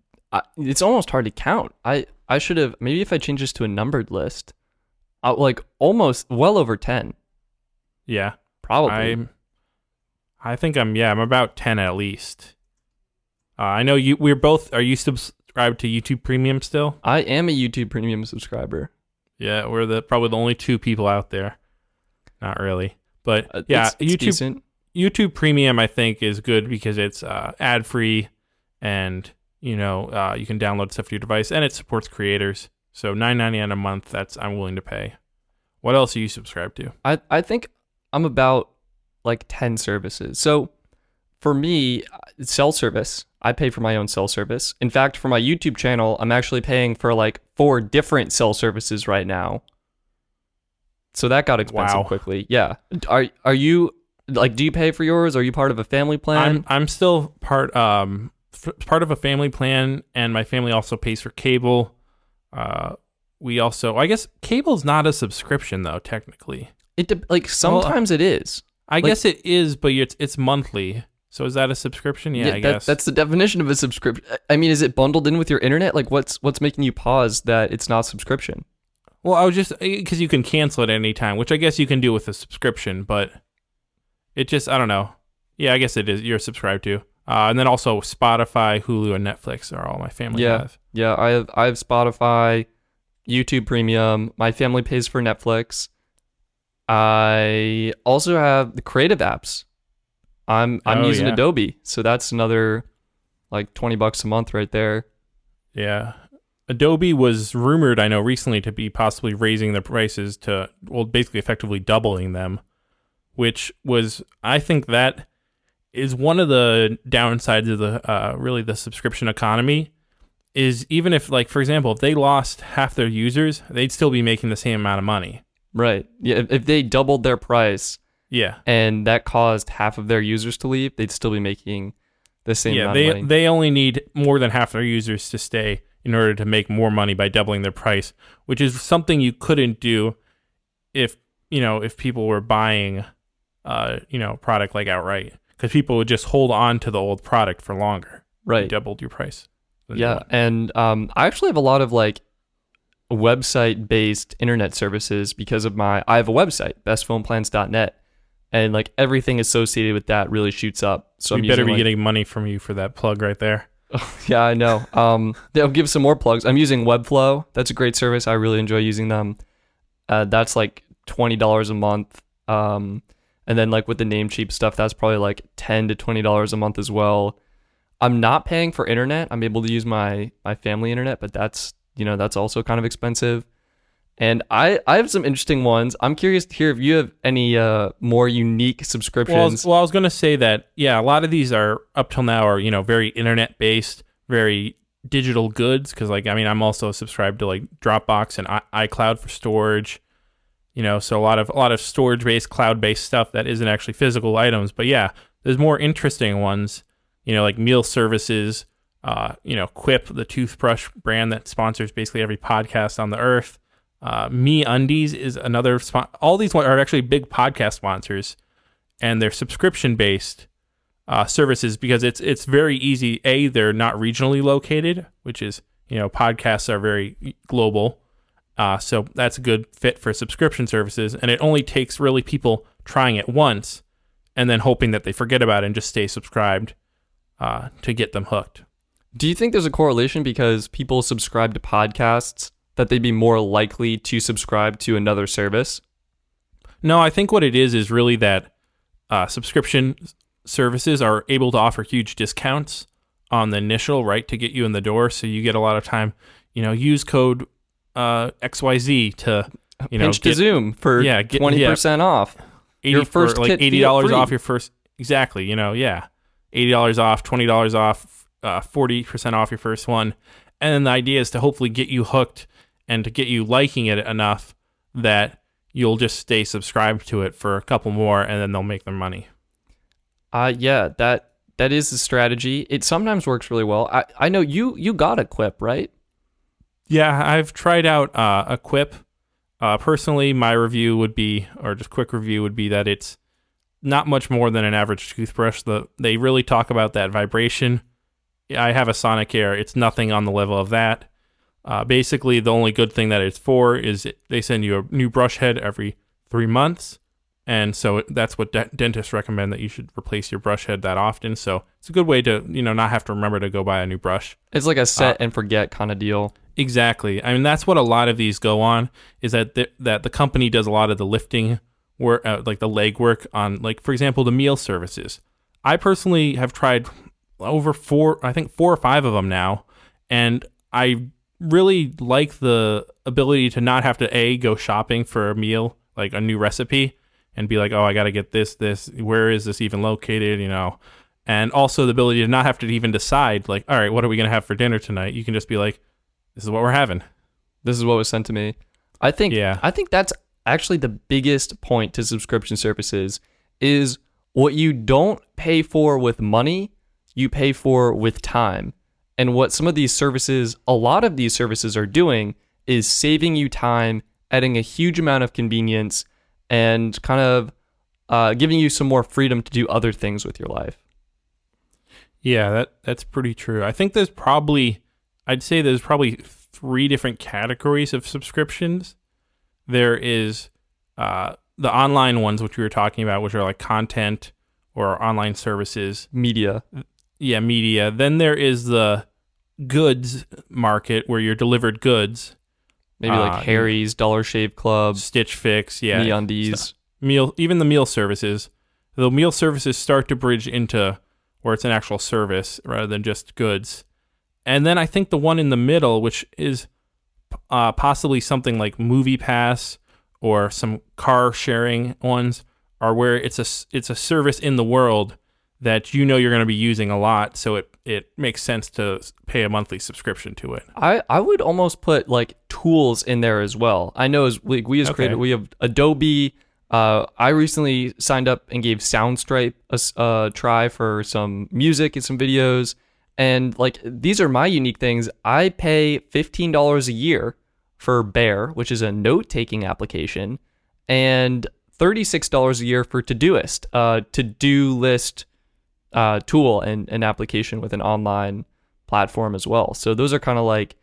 It's almost hard to count. I should have, maybe if I change this to a numbered list, almost well over 10. Yeah. Probably. I think I'm about 10 at least. I know are you subscribed to YouTube Premium still? I am a YouTube Premium subscriber. Yeah, we're probably the only two people out there. Not really. But it's decent. YouTube Premium I think is good because it's ad-free and you can download stuff to your device and it supports creators. So $9.99 a month, I'm willing to pay. What else are you subscribed to? I think I'm about 10 services. So for me, cell service, I pay for my own cell service. In fact, for my YouTube channel, I'm actually paying for 4 different cell services right now. So that got expensive quickly. Yeah. Are you do you pay for yours? Are you part of a family plan? I'm still part of a family plan, and my family also pays for cable. We also, I guess cable's not a subscription though, technically. Sometimes it is. I guess it is, but it's monthly. So is that a subscription? Yeah, I guess. That's the definition of a subscription. I mean, is it bundled in with your internet? What's making you pause that it's not subscription? Well, I was just, because you can cancel it at any time, which I guess you can do with a subscription, but it just, I don't know. Yeah, I guess it is. You're subscribed to. And then also Spotify, Hulu, and Netflix are all my family have. Yeah, I have Spotify, YouTube Premium. My family pays for Netflix. I also have the creative apps. I'm using Adobe, so that's another $20 a month right there. Yeah. Adobe was rumored, I know, recently to be possibly raising their prices to, basically effectively doubling them, which was, I think that is one of the downsides of the subscription economy, is even if, for example, if they lost half their users, they'd still be making the same amount of money. Right. Yeah. If they doubled their price, yeah, and that caused half of their users to leave, they'd still be making the same amount of money. They only need more than half their users to stay in order to make more money by doubling their price, which is something you couldn't do if people were buying product outright, because people would just hold on to the old product for longer. Right. You doubled your price. Yeah, and I actually have a lot of website-based internet services because of I have a website, bestphoneplans.net, and everything associated with that really shoots up. So we better be getting money from you for that plug right there. Yeah, I know. They'll give some more plugs. I'm using Webflow. That's a great service. I really enjoy using them. That's $20 a month. And then with the Namecheap stuff, that's probably $10 to $20 a month as well. I'm not paying for internet. I'm able to use my family internet, but that's also kind of expensive. And I have some interesting ones. I'm curious to hear if you have any more unique subscriptions. Well, I was going to say that, yeah, a lot of these are up till now are, very internet-based, very digital goods. Because, I'm also subscribed to, Dropbox and iCloud for storage. So a lot of storage-based, cloud-based stuff that isn't actually physical items. But, yeah, there's more interesting ones, meal services, Quip, the toothbrush brand that sponsors basically every podcast on the earth. Me Undies is another. All these are actually big podcast sponsors, and they're subscription based services because it's very easy. They're not regionally located, which is podcasts are very global, so that's a good fit for subscription services. And it only takes really people trying it once, and then hoping that they forget about it and just stay subscribed to get them hooked. Do you think there's a correlation because people subscribe to podcasts that they'd be more likely to subscribe to another service? No, I think what it is really that subscription services are able to offer huge discounts on the initial, right, to get you in the door. So you get a lot of time, use code XYZ to, pinch to Zoom for 20% off. Your first kit, like $80 off your first. Exactly. $80 off, $20 off, 40% off your first one. And then the idea is to hopefully get you hooked and to get you liking it enough that you'll just stay subscribed to it for a couple more, and then they'll make their money. Yeah, that is the strategy. It sometimes works really well. I know you got a Quip, right? Yeah, I've tried out a Quip. Personally, my review would be, or just quick review would be that it's not much more than an average toothbrush. They really talk about that vibration. I have a Sonic Air. It's nothing on the level of that. Basically, the only good thing that it's for is they send you a new brush head every 3 months. And so that's what dentists recommend, that you should replace your brush head that often. So it's a good way to, not have to remember to go buy a new brush. It's like a set and forget kind of deal. Exactly. I mean, that's what a lot of these go on, is that the company does a lot of the lifting work, like the leg work on, like, for example, the meal services. I personally have tried over 4 or 5 of them now. And I really like the ability to not have to go shopping for a meal, like a new recipe, and be like, oh, I got to get this, where is this even located, and also the ability to not have to even decide, like, all right, what are we going to have for dinner tonight? You can just be like, this is what we're having. This is what was sent to me. I think that's actually the biggest point to subscription services is what you don't pay for with money, you pay for with time. And what a lot of these services are doing is saving you time, adding a huge amount of convenience, and kind of giving you some more freedom to do other things with your life. Yeah, that's pretty true. I think I'd say there's probably 3 different categories of subscriptions. There is the online ones, which we were talking about, which are like content or online services. Media. Yeah, media. Then there is the goods market, where you're delivered goods. Maybe like Harry's, Dollar Shave Club, Stitch Fix, yeah. MeUndies. Even the meal services. The meal services start to bridge into where it's an actual service rather than just goods. And then I think the one in the middle, which is possibly something like Movie Pass or some car sharing ones, are where it's a service in the world that you're going to be using a lot, so it makes sense to pay a monthly subscription to it. I would almost put like tools in there as well. I know we as creators, we have Adobe. I recently signed up and gave Soundstripe a try for some music and some videos. And like, these are my unique things. I pay $15 a year for Bear, which is a note-taking application, and $36 a year for Todoist, to-do list tool and an application with an online platform as well. So those are kind of like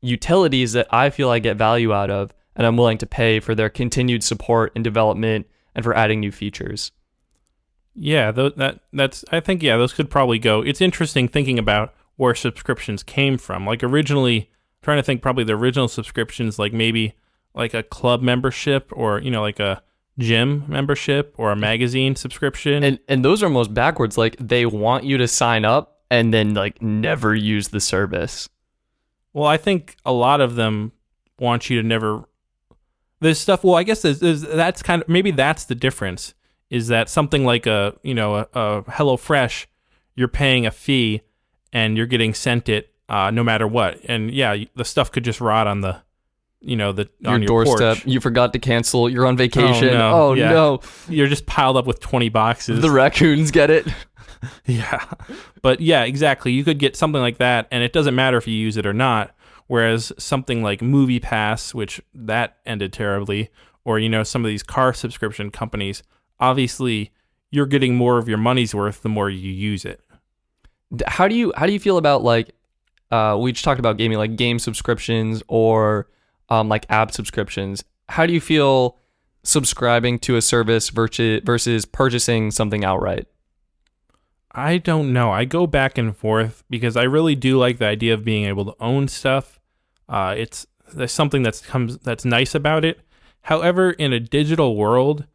utilities that I feel I get value out of, and I'm willing to pay for their continued support and development and for adding new features. Yeah, I think those could probably go. It's interesting thinking about where subscriptions came from. Like originally, I'm trying to think, probably the original subscriptions, like maybe like a club membership or like a gym membership or a magazine subscription. And those are most backwards. Like, they want you to sign up and then like never use the service. Well, I think a lot of them want you to never. There's stuff. Well, I guess that's kind of, maybe that's the difference. Is that something like a HelloFresh, you're paying a fee and you're getting sent it no matter what, and the stuff could just rot on the. On your doorstep. Porch. You forgot to cancel. You're on vacation. Oh, no. No. You're just piled up with 20 boxes. The raccoons get it. Yeah. But yeah, exactly. You could get something like that, and it doesn't matter if you use it or not. Whereas something like Movie Pass, which that ended terribly, or some of these car subscription companies, obviously you're getting more of your money's worth the more you use it. How do you feel about like we just talked about gaming, like game subscriptions or like app subscriptions? How do you feel subscribing to a service versus purchasing something outright? I don't know. I go back and forth because I really do like the idea of being able to own stuff. There's something that's nice about it. However, in a digital world,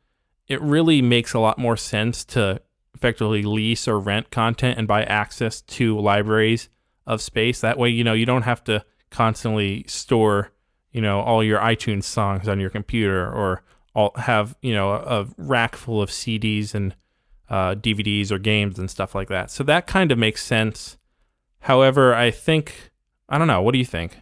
it really makes a lot more sense to effectively lease or rent content and buy access to libraries of space. That way, you don't have to constantly store, all your iTunes songs on your computer, or have, a rack full of CDs and DVDs or games and stuff like that. So that kind of makes sense. However, I don't know. What do you think?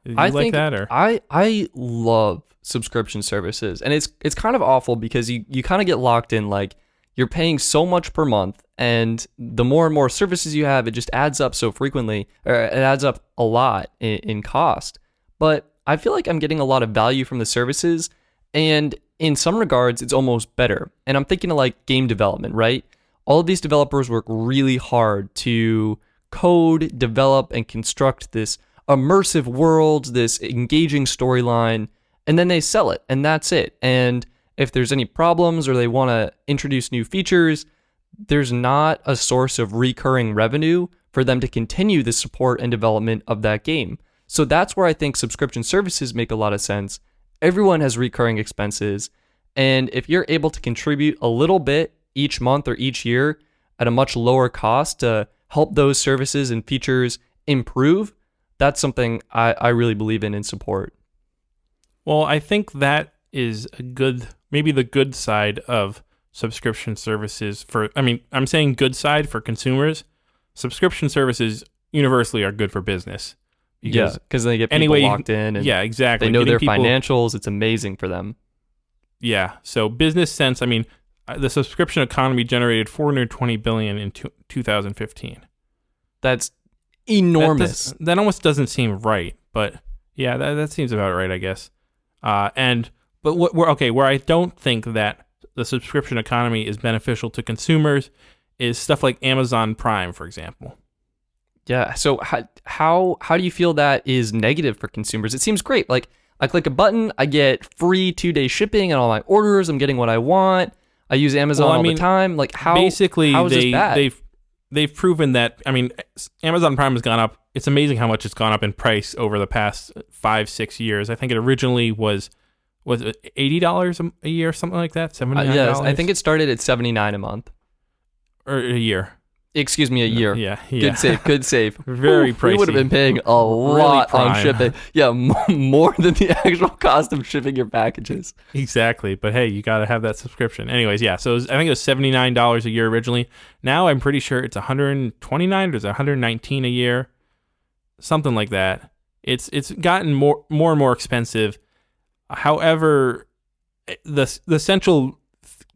Do you like that? Or I love subscription services, and it's kind of awful because you kind of get locked in, like you're paying so much per month, and the more and more services you have, it just adds up so frequently, or it adds up a lot in cost. But I feel like I'm getting a lot of value from the services, and in some regards, it's almost better. And I'm thinking of like game development, right? All of these developers work really hard to code, develop, and construct this immersive world, this engaging storyline, and then they sell it, and that's it. And if there's any problems or they want to introduce new features, there's not a source of recurring revenue for them to continue the support and development of that game. So that's where I think subscription services make a lot of sense. Everyone has recurring expenses, and if you're able to contribute a little bit each month or each year at a much lower cost to help those services and features improve, that's something I really believe in and support. Well, I think that is maybe the good side of subscription services I'm saying good side for consumers. Subscription services universally are good for business. Because they get people locked in. And yeah, exactly. They know their financials. It's amazing for them. Yeah. So business sense, the subscription economy generated $420 billion in 2015. That's enormous. That almost doesn't seem right, but yeah, that seems about right, I guess. Where I don't think that the subscription economy is beneficial to consumers is stuff like Amazon Prime, for example. Yeah. So how do you feel that is negative for consumers? It seems great. Like I click a button, I get free 2-day shipping on all my orders. I'm getting what I want. I use Amazon all the time. Like how is this bad? They've proven that. Amazon Prime has gone up. It's amazing how much it's gone up in price over the past 5-6 years. I think it originally was it $80 a year, something like that, $79. Yes, I think it started at $79 a month or a year. Excuse me, a year. Yeah. Good save. Very pricey. We would have been paying a lot on shipping. Yeah, more than the actual cost of shipping your packages. Exactly. But hey, you got to have that subscription. Anyways, yeah. So I think it was $79 a year originally. Now I'm pretty sure it's $129 or it's $119 a year, something like that. It's gotten more and more expensive. However, the central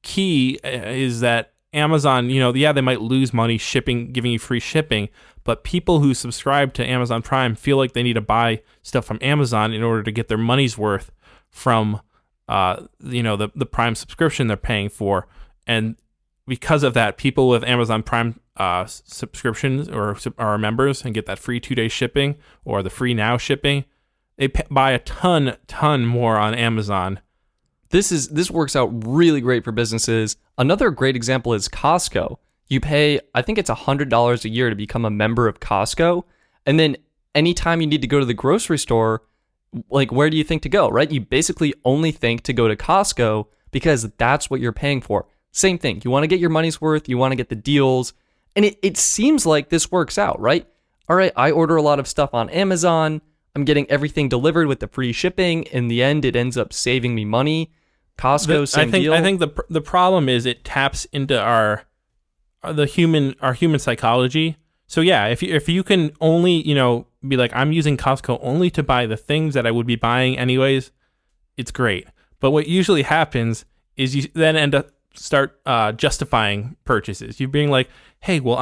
key is that Amazon, they might lose money giving you free shipping, but people who subscribe to Amazon Prime feel like they need to buy stuff from Amazon in order to get their money's worth from, the Prime subscription they're paying for. And because of that, people with Amazon Prime subscriptions or are members and get that free 2-day shipping or the free now shipping, they buy a ton more on Amazon. This works out really great for businesses. Another great example is Costco. You pay, I think it's $100 a year to become a member of Costco. And then anytime you need to go to the grocery store, like where do you think to go, right? You basically only think to go to Costco because that's what you're paying for. Same thing. You want to get your money's worth. You want to get the deals. And it seems like this works out, right? All right, I order a lot of stuff on Amazon. I'm getting everything delivered with the free shipping. In the end, it ends up saving me money. Costco, same deal. I think the problem is it taps into our human psychology. So yeah, if you can only be like, I'm using Costco only to buy the things that I would be buying anyways, it's great. But what usually happens is you then start justifying purchases. You being like, hey, well,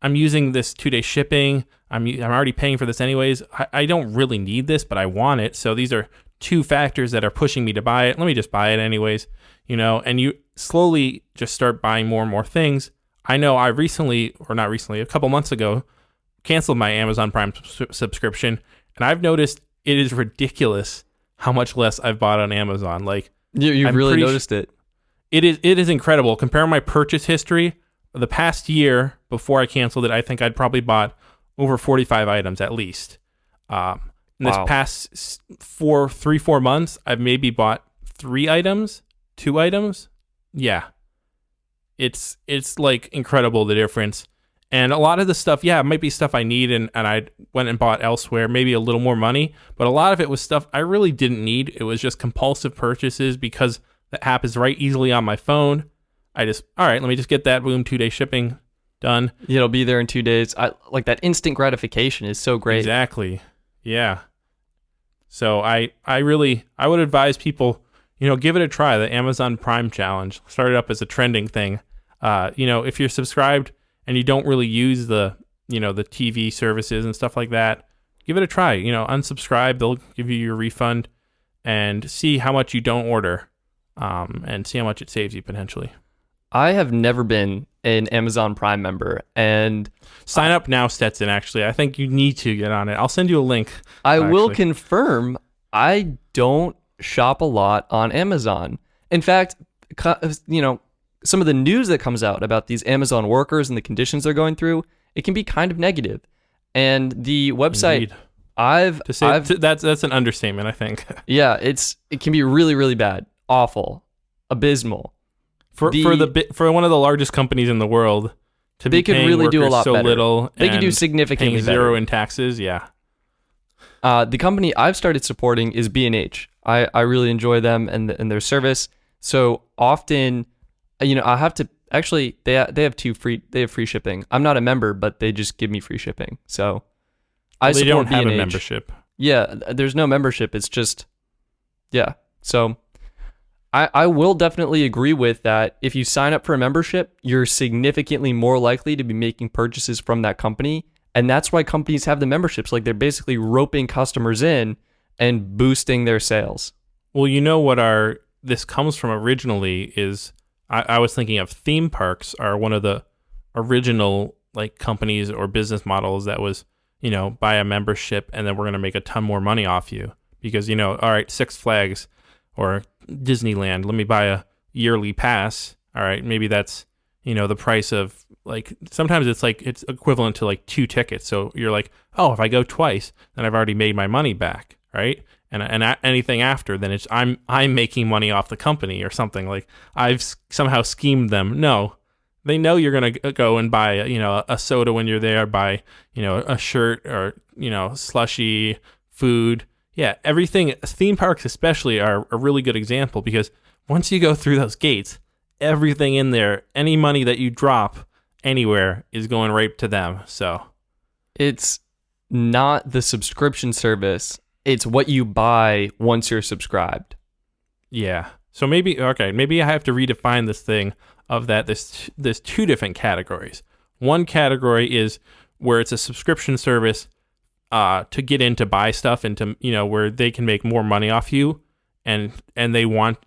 I'm using this 2-day shipping. I'm already paying for this anyways. I don't really need this, but I want it. So these are two factors that are pushing me to buy it. Let me just buy it anyways, and you slowly just start buying more and more things. I know I a couple months ago, canceled my Amazon Prime subscription, and I've noticed it is ridiculous how much less I've bought on Amazon. Like, you've really noticed it. It is incredible. Compare my purchase history. The past year before I canceled it, I think I'd probably bought over 45 items at least. In this past 4 months, I've maybe bought 2 items. Yeah. It's like incredible, the difference. And a lot of the stuff, it might be stuff I need and I went and bought elsewhere, maybe a little more money, but a lot of it was stuff I really didn't need. It was just compulsive purchases because the app is right easily on my phone. All right, let me just get that, boom, 2-day shipping, done. It'll be there in 2 days. I like that instant gratification is so great. Exactly. Yeah. So I would advise people, give it a try, the Amazon Prime Challenge. Started up as a trending thing. If you're subscribed and you don't really use the TV services and stuff like that, give it a try. Unsubscribe, they'll give you your refund and see how much you don't order, and see how much it saves you potentially. I have never been an Amazon Prime member, and sign up now, Stetson. Actually, I think you need to get on it. I'll send you a link. I will confirm I don't shop a lot on Amazon. In fact, some of the news that comes out about these Amazon workers and the conditions they're going through, it can be kind of negative. And the website Indeed. That's an understatement, I think. Yeah, it can be really, really bad, awful, abysmal. For one of the largest companies in the world to be paying really do a lot so better. Little, they could do significantly paying zero better. in taxes. Yeah. The company I've started supporting is B&H. I really enjoy them and their service. So often, I have to actually they have free shipping. I'm not a member, but they just give me free shipping. So I support don't have B&H. a membership. Yeah, there's no membership. It's just So I will definitely agree with that. If you sign up for a membership, you're significantly more likely to be making purchases from that company. And that's why companies have the memberships. Like, they're basically roping customers in and boosting their sales. Well, what this comes from originally is I was thinking of theme parks are one of the original companies or business models that was, buy a membership and then we're going to make a ton more money off you because, all right, Six Flags or Disneyland, let me buy a yearly pass. All right, maybe that's the price of sometimes it's equivalent to 2 tickets. So you're like, oh, if I go twice, then I've already made my money back, right? And anything after, then it's I'm making money off the company or something. I've somehow schemed them. No, they know you're gonna go and buy a soda when you're there, buy a shirt or slushy food. Yeah, everything, theme parks especially are a really good example because once you go through those gates, everything in there, any money that you drop anywhere is going right to them. So it's not the subscription service. It's what you buy once you're subscribed. Yeah. So maybe I have to redefine this thing of that. There's 2 different categories. One category is where it's a subscription service to get in to buy stuff and to where they can make more money off you, and they want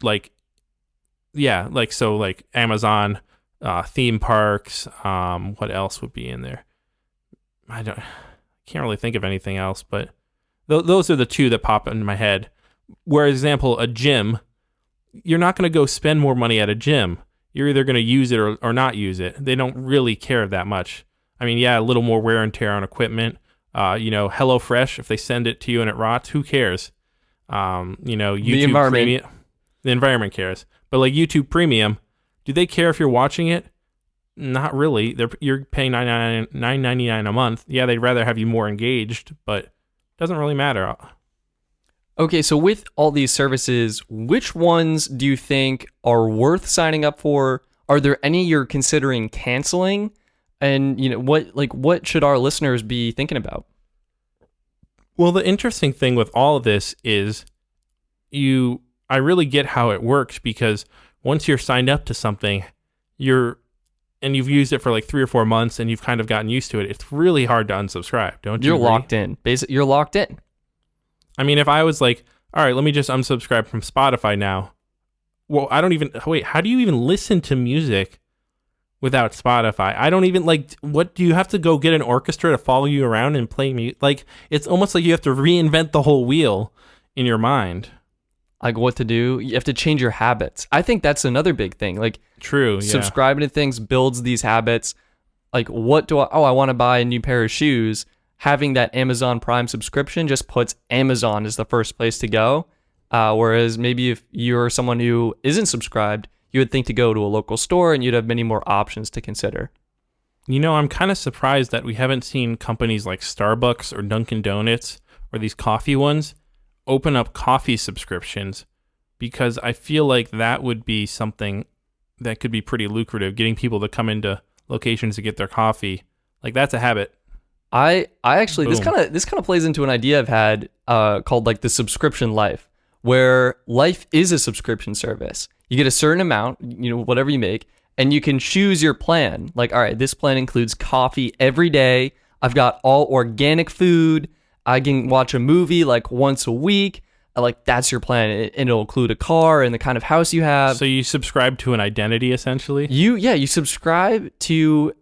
Amazon, theme parks. What else would be in there? I can't really think of anything else, but those are the 2 that pop into my head. Whereas, example, a gym, you're not going to go spend more money at a gym. You're either going to use it or not use it. They don't really care that much. I mean, yeah, a little more wear and tear on equipment. HelloFresh, if they send it to you and it rots, who cares? YouTube the environment. Premium, the environment cares. But YouTube Premium, do they care if you're watching it? Not really. You're paying $9.99 a month. Yeah, they'd rather have you more engaged, but it doesn't really matter. Okay, so with all these services, which ones do you think are worth signing up for? Are there any you're considering canceling? And what should our listeners be thinking about? Well, the interesting thing with all of this is I really get how it works because once you're signed up to something, you're and you've used it for like 3 or 4 months and you've kind of gotten used to it, it's really hard to unsubscribe, don't you? You're agree? locked in. Basically, you're locked in. I mean, if I was like, all right, let me just unsubscribe from Spotify now. Well, how do you even listen to music without Spotify? I don't even what do you have to go get an orchestra to follow you around and play music? Like, it's almost like you have to reinvent the whole wheel in your mind. Like what to do. You have to change your habits. I think that's another big thing. Like, true, yeah. Subscribing to things builds these habits. Like, I want to buy a new pair of shoes. Having that Amazon Prime subscription just puts Amazon as the first place to go. Whereas maybe if you're someone who isn't subscribed, you would think to go to a local store and you'd have many more options to consider. I'm kind of surprised that we haven't seen companies like Starbucks or Dunkin' Donuts or these coffee ones open up coffee subscriptions, because I feel like that would be something that could be pretty lucrative, getting people to come into locations to get their coffee. Like, that's a habit. I actually, Boom. this kind of plays into an idea I've had called like the subscription life, where life is a subscription service. You get a certain amount, whatever you make, and you can choose your plan. Like, all right, this plan includes coffee every day. I've got all organic food. I can watch a movie like once a week. Like, that's your plan. And it'll include a car and the kind of house you have. So you subscribe to an identity, essentially? You subscribe to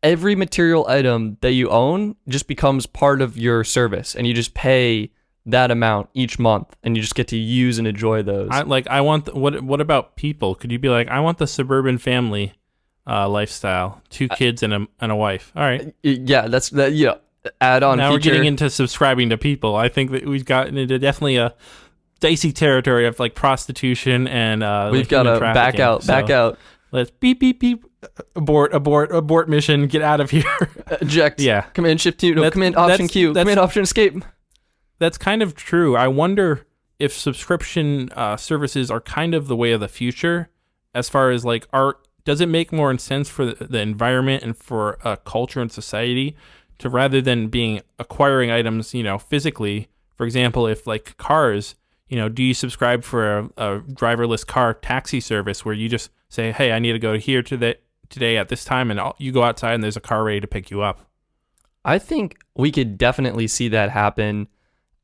every material item that you own just becomes part of your service, and you just pay that amount each month, and you just get to use and enjoy those. What about people? Could you be like, I want the suburban family lifestyle, 2 kids and a wife. All right. Yeah, that's that. Yeah, add on. Now feature. we're getting into subscribing to people. I think that we've gotten into definitely a dicey territory of like prostitution and we've got to back out. Let's beep beep beep. Abort mission. Get out of here. Eject. Yeah. Command shift Q. No, command option Q. Command option escape. That's kind of true. I wonder if subscription services are kind of the way of the future, as far as like does it make more sense for the environment and for culture and society to, rather than acquiring items, physically? For example, if like cars, do you subscribe for a driverless car taxi service where you just say, hey, I need to go here today at this time, and you go outside and there's a car ready to pick you up? I think we could definitely see that happen.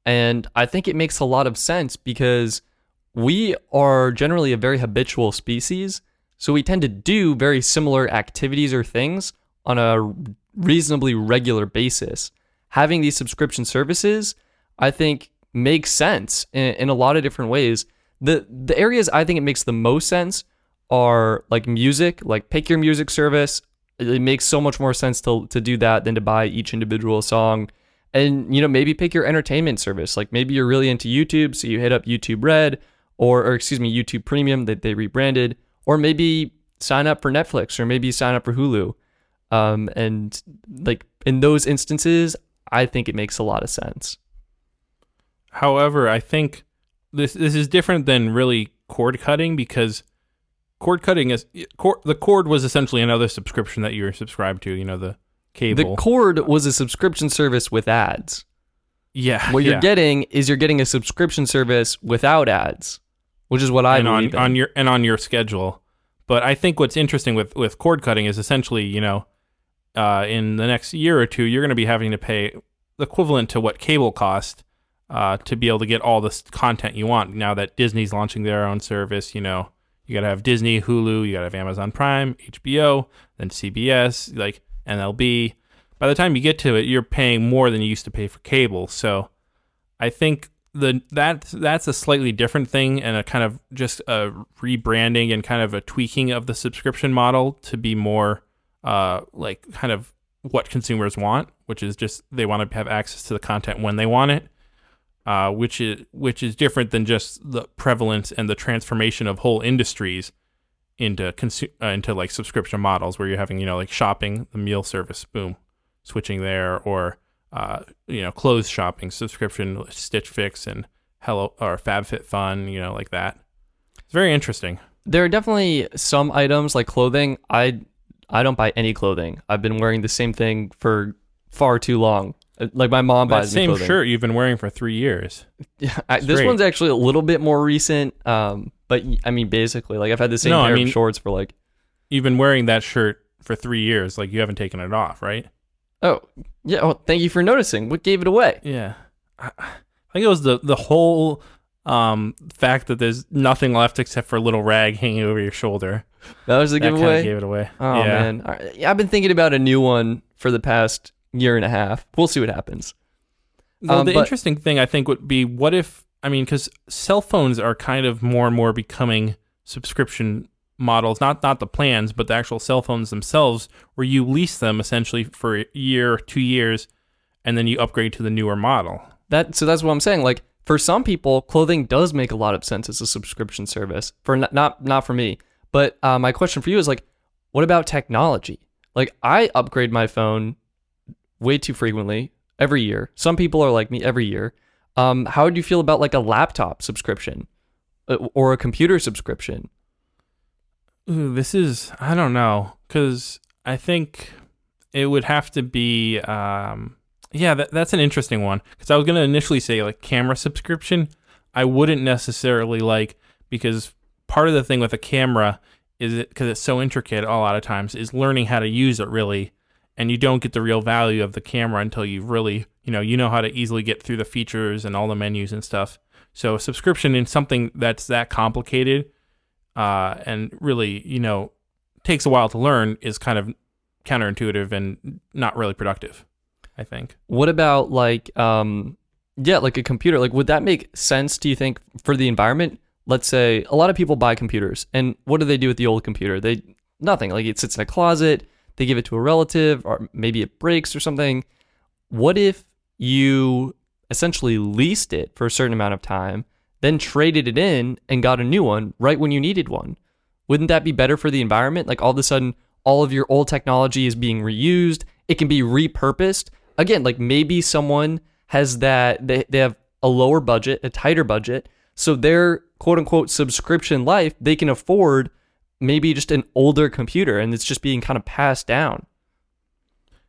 And I think it makes a lot of sense because we are generally a very habitual species. So we tend to do very similar activities or things on a reasonably regular basis. Having these subscription services, I think, makes sense in a lot of different ways. The areas I think it makes the most sense are like music, like pick your music service. It makes so much more sense to do that than to buy each individual song. And, maybe pick your entertainment service. Like maybe you're really into YouTube, so you hit up YouTube Red or YouTube Premium that they rebranded, or maybe sign up for Netflix, or maybe sign up for Hulu. And like in those instances, I think it makes a lot of sense. However, I think this is different than really cord cutting, because cord cutting the cord was essentially another subscription that you were subscribed to, the cable. The cord was a subscription service with ads. Yeah. What you're getting is a subscription service without ads, which is what I believe in. on your schedule. But I think what's interesting with cord cutting is essentially, in the next year or two, you're going to be having to pay the equivalent to what cable cost to be able to get all this content you want. Now that Disney's launching their own service, you got to have Disney, Hulu, you got to have Amazon Prime, HBO, then CBS, like MLB. By the time you get to it, you're paying more than you used to pay for cable. So I think that's a slightly different thing, and a kind of just a rebranding and kind of a tweaking of the subscription model to be more like kind of what consumers want, which is just they want to have access to the content when they want it, which is different than just the prevalence and the transformation of whole industries into like subscription models where you're having, like shopping, the meal service, boom, switching there, or clothes shopping subscription, Stitch Fix and Hello or FabFitFun, like that. It's very interesting. There are definitely some items like clothing. I don't buy any clothing. I've been wearing the same thing for far too long. Like my mom buys that same clothing. Shirt you've been wearing for 3 years. Yeah, this one's actually a little bit more recent. But I mean, basically, like I've had the same pair of shorts for like. You've been wearing that shirt for 3 years. Like, you haven't taken it off, right? Oh, yeah. Oh, thank you for noticing. What gave it away? Yeah. I think it was the whole fact that there's nothing left except for a little rag hanging over your shoulder. That was the That kind giveaway? of gave it away. Oh, yeah. man. All right. Yeah, I've been thinking about a new one for the past year and a half. We'll see what happens. Well, the but- interesting thing, I think, would be what if, because cell phones are kind of more and more becoming subscription models, not the plans, but the actual cell phones themselves, where you lease them essentially for a year, 2 years, and then you upgrade to the newer model. So that's what I'm saying. Like, for some people, clothing does make a lot of sense as a subscription service. For not for me. But my question for you is, like, what about technology? Like, I upgrade my phone way too frequently every year. Some people are like me every year. How would you feel about like a laptop subscription or a computer subscription? Ooh, I don't know, because I think it would have to be, that's an interesting one, because I was going to initially say like camera subscription. I wouldn't necessarily like, because part of the thing with a camera is because it's so intricate a lot of times, is learning how to use it really, and you don't get the real value of the camera until you really, you know how to easily get through the features and all the menus and stuff. So subscription in something that's that complicated and really, takes a while to learn is kind of counterintuitive and not really productive, I think. What about like, like a computer? Like, would that make sense, do you think, for the environment? Let's say a lot of people buy computers, and what do they do with the old computer? Nothing. Like, it sits in a closet, they give it to a relative, or maybe it breaks or something. What if you essentially leased it for a certain amount of time, then traded it in and got a new one right when you needed one? Wouldn't that be better for the environment? Like, all of a sudden, all of your old technology is being reused. It can be repurposed. Again, like, maybe someone has that, they have a lower budget, a tighter budget, so their quote-unquote subscription life, they can afford maybe just an older computer, and it's just being kind of passed down.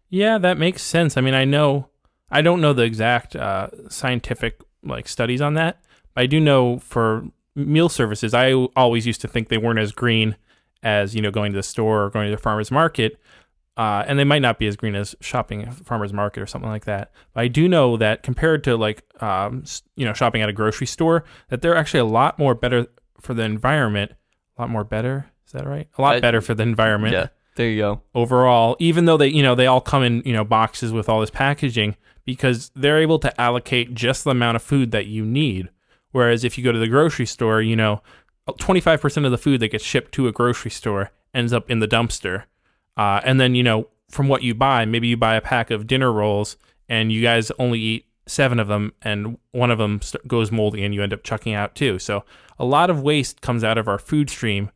Yeah, that makes sense. I don't know the exact scientific like studies on that, but I do know for meal services, I always used to think they weren't as green as, going to the store or going to the farmer's market, and they might not be as green as shopping at a farmer's market or something like that. But I do know that compared to like, shopping at a grocery store, that they're actually a lot more better for the environment. A lot more better? Is that right? A lot better for the environment. Yeah, there you go. Overall, even though they all come in, boxes with all this packaging, because they're able to allocate just the amount of food that you need. Whereas if you go to the grocery store, 25% of the food that gets shipped to a grocery store ends up in the dumpster. And then, from what you buy, maybe you buy a pack of dinner rolls and you guys only eat 7 of them and one of them goes moldy and you end up chucking out too. So a lot of waste comes out of our food stream,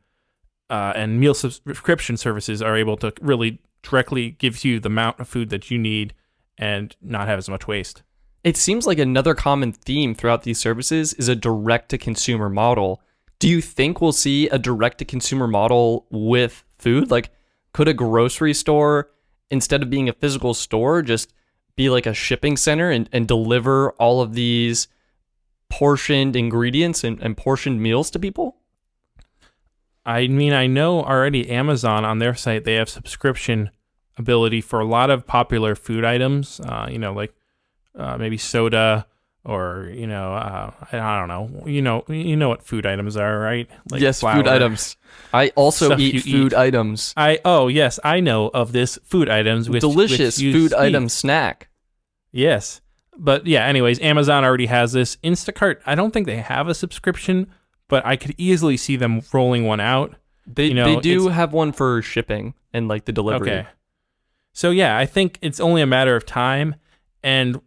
and meal subscription services are able to really directly give you the amount of food that you need and not have as much waste. It seems like another common theme throughout these services is a direct-to-consumer model. Do you think we'll see a direct-to-consumer model with food? Like, could a grocery store, instead of being a physical store, just be like a shipping center and deliver all of these portioned ingredients and portioned meals to people? I know already Amazon on their site, they have subscription ability for a lot of popular food items, like maybe soda or, I don't know. You know what food items are, right? Like yes, flour, food items. I also eat food items. Yes, I know of this food items. Delicious food item snack. Yes. But yeah, anyways, Amazon already has this. Instacart, I don't think they have a subscription, but I could easily see them rolling one out. They do have one for shipping and like the delivery. Okay. So yeah, I think it's only a matter of time, and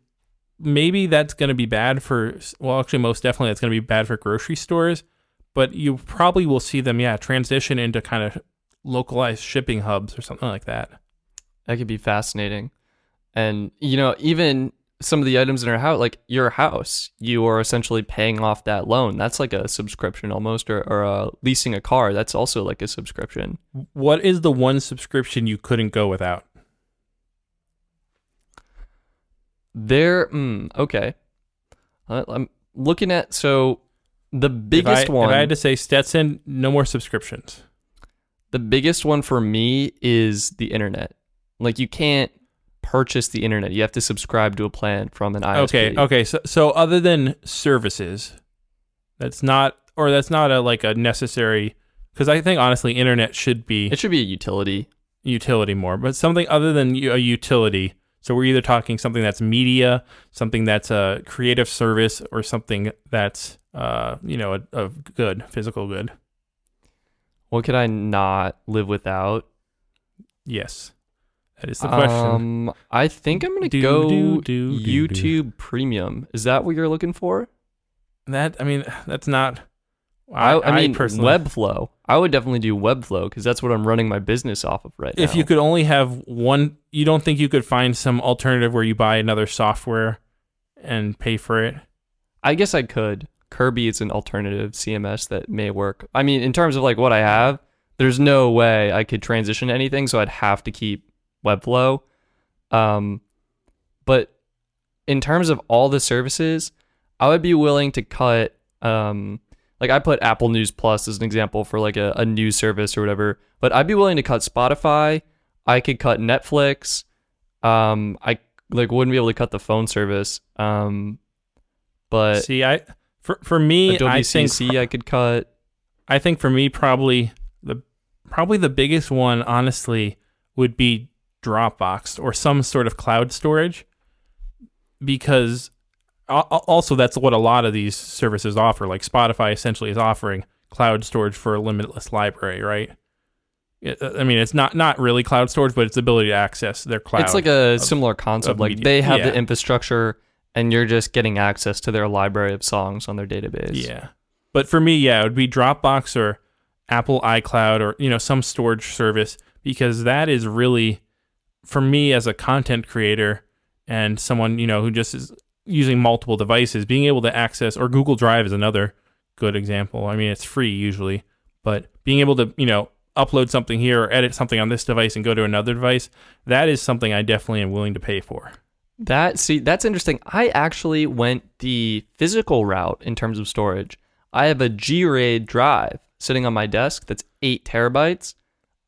maybe that's going to be bad most definitely that's going to be bad for grocery stores, but you probably will see them, transition into kind of localized shipping hubs or something like that. That could be fascinating. And, even some of the items in our house, like your house, you are essentially paying off that loan. That's like a subscription almost, or leasing a car. That's also like a subscription. What is the one subscription you couldn't go without? Okay. I'm looking at, so the biggest one. If I had to say Stetson, no more subscriptions. The biggest one for me is the internet. Like, you can't purchase the internet. You have to subscribe to a plan from an ISP. Okay. So other than services, that's not a necessary, because I think honestly, internet should be It should be a utility more, but something other than a utility. So we're either talking something that's media, something that's a creative service, or something that's a good, physical good. What could I not live without? Yes, that is the question. I think I'm gonna go YouTube Premium. Is that what you're looking for? That's not. I mean, personally, Webflow. I would definitely do Webflow because that's what I'm running my business off of right now. If you could only have one, you don't think you could find some alternative where you buy another software and pay for it? I guess I could. Kirby is an alternative CMS that may work. I mean, in terms of like what I have, there's no way I could transition to anything, so I'd have to keep Webflow. But in terms of all the services, I would be willing to cut. Like, I put Apple News Plus as an example for like a news service or whatever, but I'd be willing to cut Spotify. I could cut Netflix. I wouldn't be able to cut the phone service. But see, for me, Adobe I think CC I could cut. I think for me, probably the biggest one, honestly, would be Dropbox or some sort of cloud storage, because also that's what a lot of these services offer. Like Spotify essentially is offering cloud storage for a limitless library, right? I mean, it's not really cloud storage, but it's the ability to access their cloud. It's like a similar concept. Like media. they have the infrastructure, and you're just getting access to their library of songs on their database. Yeah. But for me, it would be Dropbox or Apple iCloud or, some storage service, because that is really, for me as a content creator and someone, who just is using multiple devices, being able to access, or Google Drive is another good example. I mean, it's free usually, but being able to, upload something here or edit something on this device and go to another device, that is something I definitely am willing to pay for. That's interesting. I actually went the physical route in terms of storage. I have a G-RAID drive sitting on my desk that's 8 terabytes.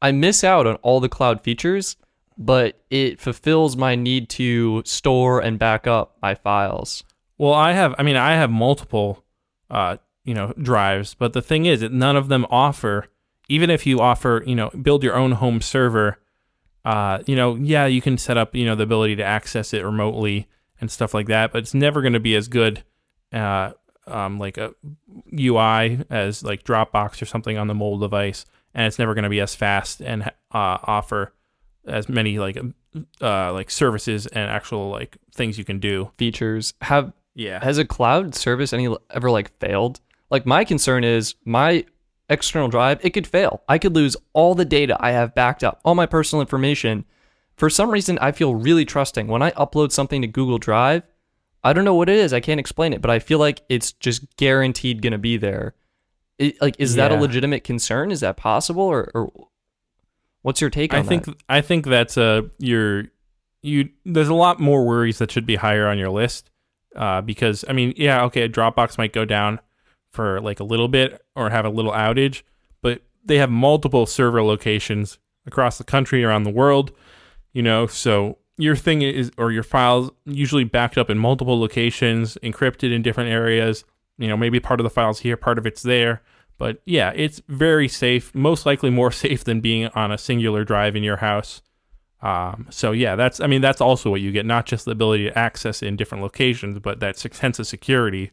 I miss out on all the cloud features, but it fulfills my need to store and back up my files. Well, I have multiple, drives, but the thing is that none of them offer, even if you offer, build your own home server, you can set up, the ability to access it remotely and stuff like that, but it's never going to be as good, like a UI as like Dropbox or something on the mobile device, and it's never going to be as fast and offer as many like services and actual like things you can do. Features has a cloud service ever like failed? Like, my concern is my external drive, it could fail. I could lose all the data I have backed up, all my personal information. For some reason, I feel really trusting. When I upload something to Google Drive, I don't know what it is. I can't explain it, but I feel like it's just guaranteed going to be there. Is that a legitimate concern? Is that possible? Or what's your take on that? I think that's there's a lot more worries that should be higher on your list, because, Dropbox might go down for like a little bit or have a little outage, but they have multiple server locations across the country, around the world, so your thing is, or your files usually backed up in multiple locations, encrypted in different areas, maybe part of the file's here, part of it's there, but yeah, it's very safe, most likely more safe than being on a singular drive in your house. That's also what you get, not just the ability to access it in different locations, but that sense of security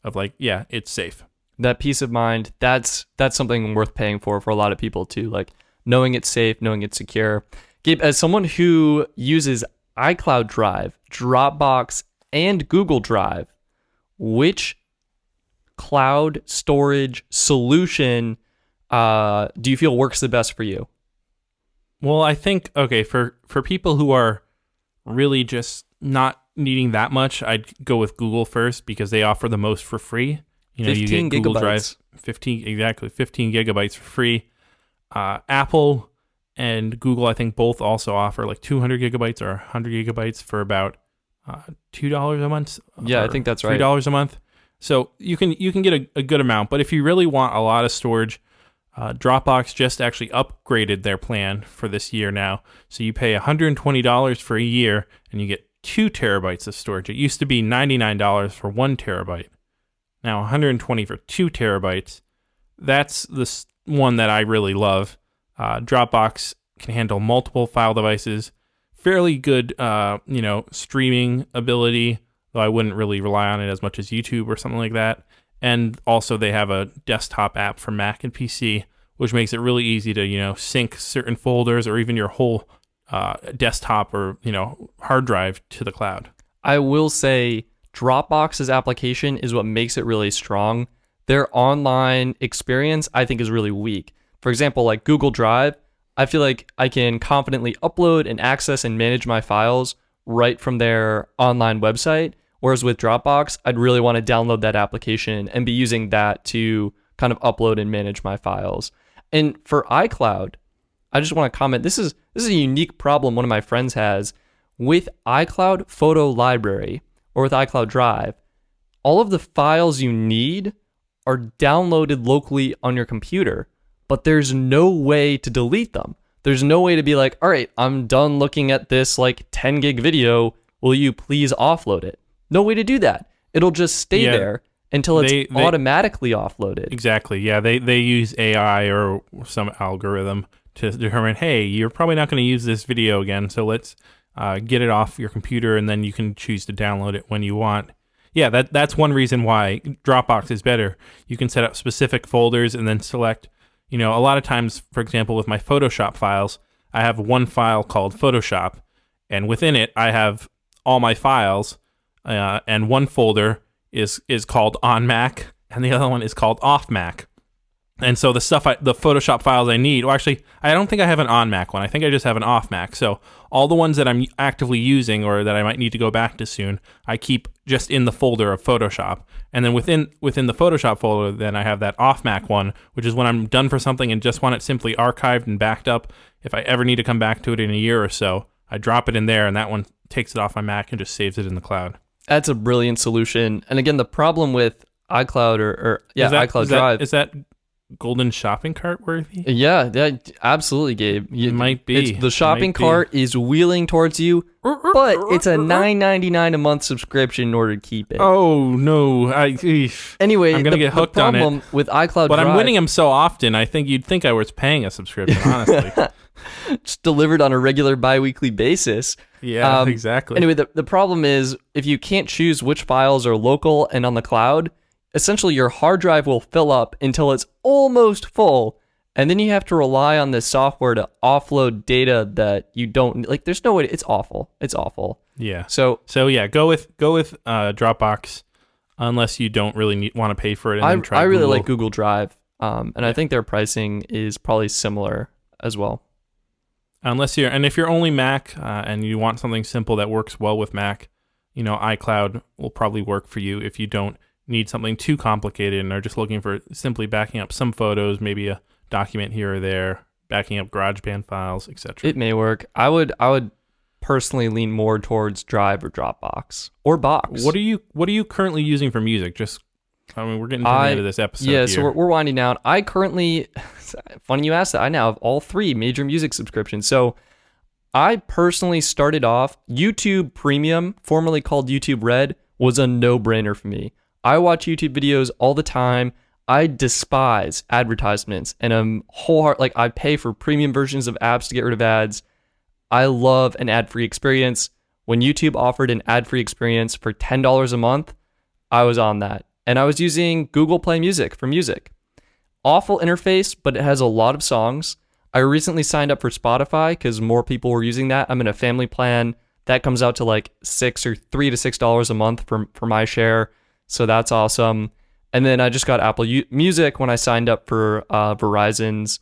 of like, it's safe. That peace of mind, that's something worth paying for a lot of people too. Like, knowing it's safe, knowing it's secure. Gabe, as someone who uses iCloud Drive, Dropbox, and Google Drive, which cloud storage solution do you feel works the best for you? Well, I think, for people who are really just not needing that much, I'd go with Google first, because they offer the most for free. You get Google Drive, 15 gigabytes for free. Apple and Google, I think, both also offer like 200 gigabytes or 100 gigabytes for about $2 a month. Yeah, I think that's right. $3 a month. So you can get a good amount, but if you really want a lot of storage, Dropbox just actually upgraded their plan for this year now. So you pay $120 for a year and you get 2 terabytes of storage. It used to be $99 for 1 terabyte. Now $120 for 2 terabytes. That's the one that I really love. Dropbox can handle multiple file devices, fairly good, streaming ability, though I wouldn't really rely on it as much as YouTube or something like that. And also they have a desktop app for Mac and PC, which makes it really easy to, sync certain folders or even your whole desktop or, hard drive to the cloud. I will say Dropbox's application is what makes it really strong. Their online experience, I think, is really weak. For example, like Google Drive, I feel like I can confidently upload and access and manage my files right from their online website. Whereas with Dropbox, I'd really want to download that application and be using that to kind of upload and manage my files. And for iCloud, I just want to comment, this is a unique problem one of my friends has. With iCloud Photo Library or with iCloud Drive, all of the files you need are downloaded locally on your computer, but there's no way to delete them. There's no way to be like, all right, I'm done looking at this like 10 gig video. Will you please offload it? No way to do that. It'll just stay there until it's automatically offloaded. Exactly. Yeah, they use AI or some algorithm to determine, hey, you're probably not going to use this video again, so let's get it off your computer, and then you can choose to download it when you want. Yeah, that's one reason why Dropbox is better. You can set up specific folders and then select, a lot of times, for example, with my Photoshop files, I have one file called Photoshop, and within it, I have all my files, and one folder is called On Mac, and the other one is called Off Mac. And so the Photoshop files I need, well, actually, I don't think I have an On Mac one. I think I just have an Off Mac. So all the ones that I'm actively using or that I might need to go back to soon, I keep just in the folder of Photoshop. And then within the Photoshop folder, then I have that Off Mac one, which is when I'm done for something and just want it simply archived and backed up. If I ever need to come back to it in a year or so, I drop it in there, and that one takes it off my Mac and just saves it in the cloud. That's a brilliant solution. And again, the problem with iCloud iCloud Drive is that golden shopping cart worthy? Yeah, absolutely, Gabe. It might be. The shopping cart is wheeling towards you, but it's a $9.99 a month subscription in order to keep it. Oh no! Anyway, I'm gonna get hooked on it. The problem with iCloud but Drive, I'm winning them so often. I think you'd think I was paying a subscription. Honestly, just delivered on a regular bi-weekly basis. Yeah, exactly. Anyway, the problem is if you can't choose which files are local and on the cloud, essentially your hard drive will fill up until it's almost full, and then you have to rely on this software to offload data that you don't like. There's no way. It's awful. It's awful. Yeah. So yeah, go with Dropbox, unless you don't really want to pay for it. And then try I really Google. like Google Drive, and I think their pricing is probably similar as well. If you're only Mac and you want something simple that works well with Mac, iCloud will probably work for you if you don't need something too complicated and are just looking for simply backing up some photos, maybe a document here or there, backing up GarageBand files, etc. It may work. I would personally lean more towards Drive or Dropbox or Box. What are you currently using for music? We're getting to the end of this episode. Yeah, here. so we're winding down. I currently, funny you asked that, I now have all 3 major music subscriptions. So I personally started off, YouTube Premium, formerly called YouTube Red, was a no-brainer for me. I watch YouTube videos all the time. I despise advertisements, and I'm I pay for premium versions of apps to get rid of ads. I love an ad-free experience. When YouTube offered an ad-free experience for $10 a month, I was on that. And I was using Google Play Music for music. Awful interface, but it has a lot of songs. I recently signed up for Spotify because more people were using that. I'm in a family plan. That comes out to like $3 to $6 a month for my share. So that's awesome. And then I just got Apple Music when I signed up for Verizon's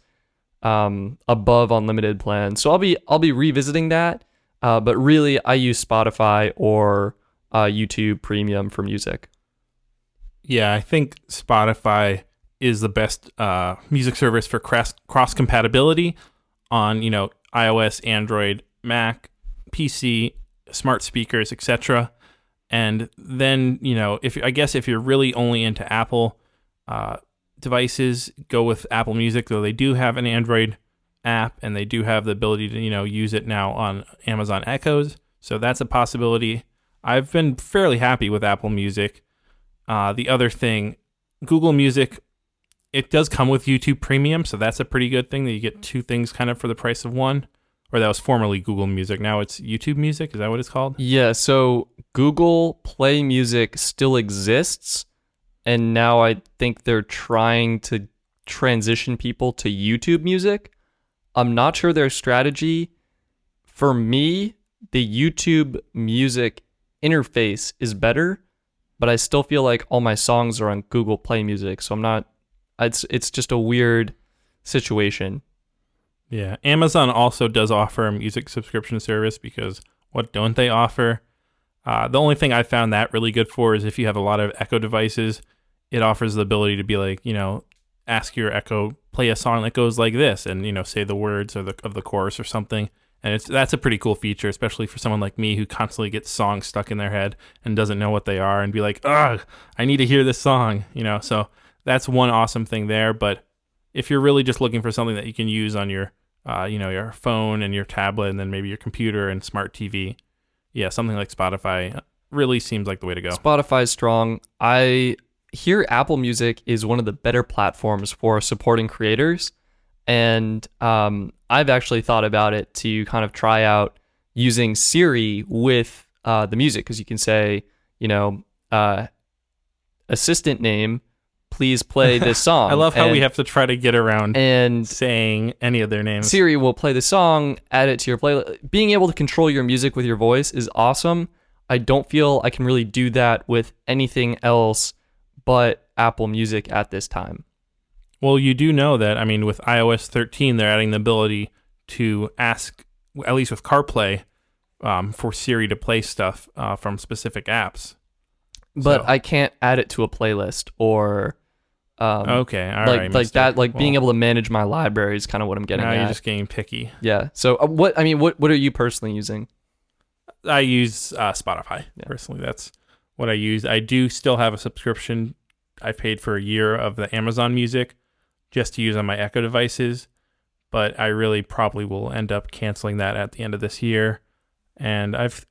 above unlimited plan. So I'll be revisiting that. But really, I use Spotify or YouTube Premium for music. Yeah, I think Spotify is the best music service for cross compatibility on iOS, Android, Mac, PC, smart speakers, etc. And then if you're really only into Apple, devices go with Apple Music, though they do have an Android app and they do have the ability to, use it now on Amazon Echoes. So that's a possibility. I've been fairly happy with Apple Music. The other thing, Google Music, it does come with YouTube Premium, so that's a pretty good thing that you get two things kind of for the price of one. Or that was formerly Google Music. Now it's YouTube Music. Is that what it's called? Yeah, so Google Play Music still exists, and now I think they're trying to transition people to YouTube Music. I'm not sure their strategy. For me, the YouTube Music interface is better, but I still feel like all my songs are on Google Play Music, so I'm not... It's just a weird situation. Yeah, Amazon also does offer a music subscription service because what don't they offer? The only thing I found that really good for is if you have a lot of Echo devices, it offers the ability to be like, ask your Echo, play a song that goes like this and, say the words of the chorus or something. And that's a pretty cool feature, especially for someone like me who constantly gets songs stuck in their head and doesn't know what they are and be like, ugh, I need to hear this song, So that's one awesome thing there. But if you're really just looking for something that you can use on your, your phone and your tablet and then maybe your computer and smart TV, yeah, something like Spotify really seems like the way to go. Spotify's strong. I hear Apple Music is one of the better platforms for supporting creators. And I've actually thought about it to kind of try out using Siri with the music, because you can say, assistant name, please play this song. I love how we have to try to get around and saying any of their names. Siri will play the song, add it to your playlist. Being able to control your music with your voice is awesome. I don't feel I can really do that with anything else but Apple Music at this time. Well, you do know that, with iOS 13, they're adding the ability to ask, at least with CarPlay, for Siri to play stuff from specific apps. But I can't add it to a playlist or... okay, all like, right. Like that, being able to manage my library is kind of what I'm getting at. Now you're just getting picky. Yeah. So what are you personally using? I use Spotify, personally. That's what I use. I do still have a subscription. I paid for a year of the Amazon Music just to use on my Echo devices, but I really probably will end up canceling that at the end of this year. And I have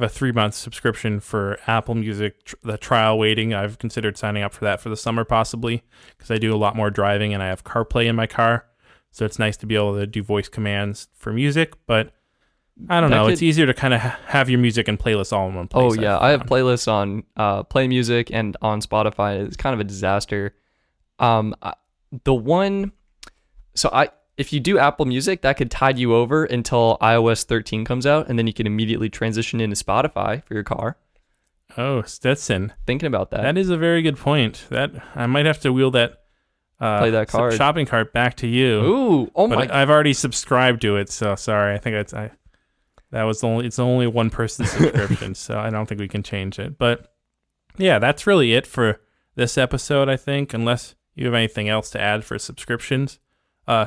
a 3-month subscription for Apple Music, the trial waiting. I've considered signing up for that for the summer possibly, because I do a lot more driving and I have CarPlay in my car. So it's nice to be able to do voice commands for music, but I don't know. It's easier to kind of have your music and playlists all in one place. Oh, yeah. I have playlists on Play Music and on Spotify. It's kind of a disaster. If you do Apple Music, that could tide you over until iOS 13 comes out, and then you can immediately transition into Spotify for your car. Oh, Stetson. Thinking about that. That is a very good point. That I might have to wheel that play that card. Shopping cart back to you. Ooh, oh my! I've already subscribed to it, so sorry. I think it's only one person's subscription, so I don't think we can change it. But yeah, that's really it for this episode, I think, unless you have anything else to add for subscriptions.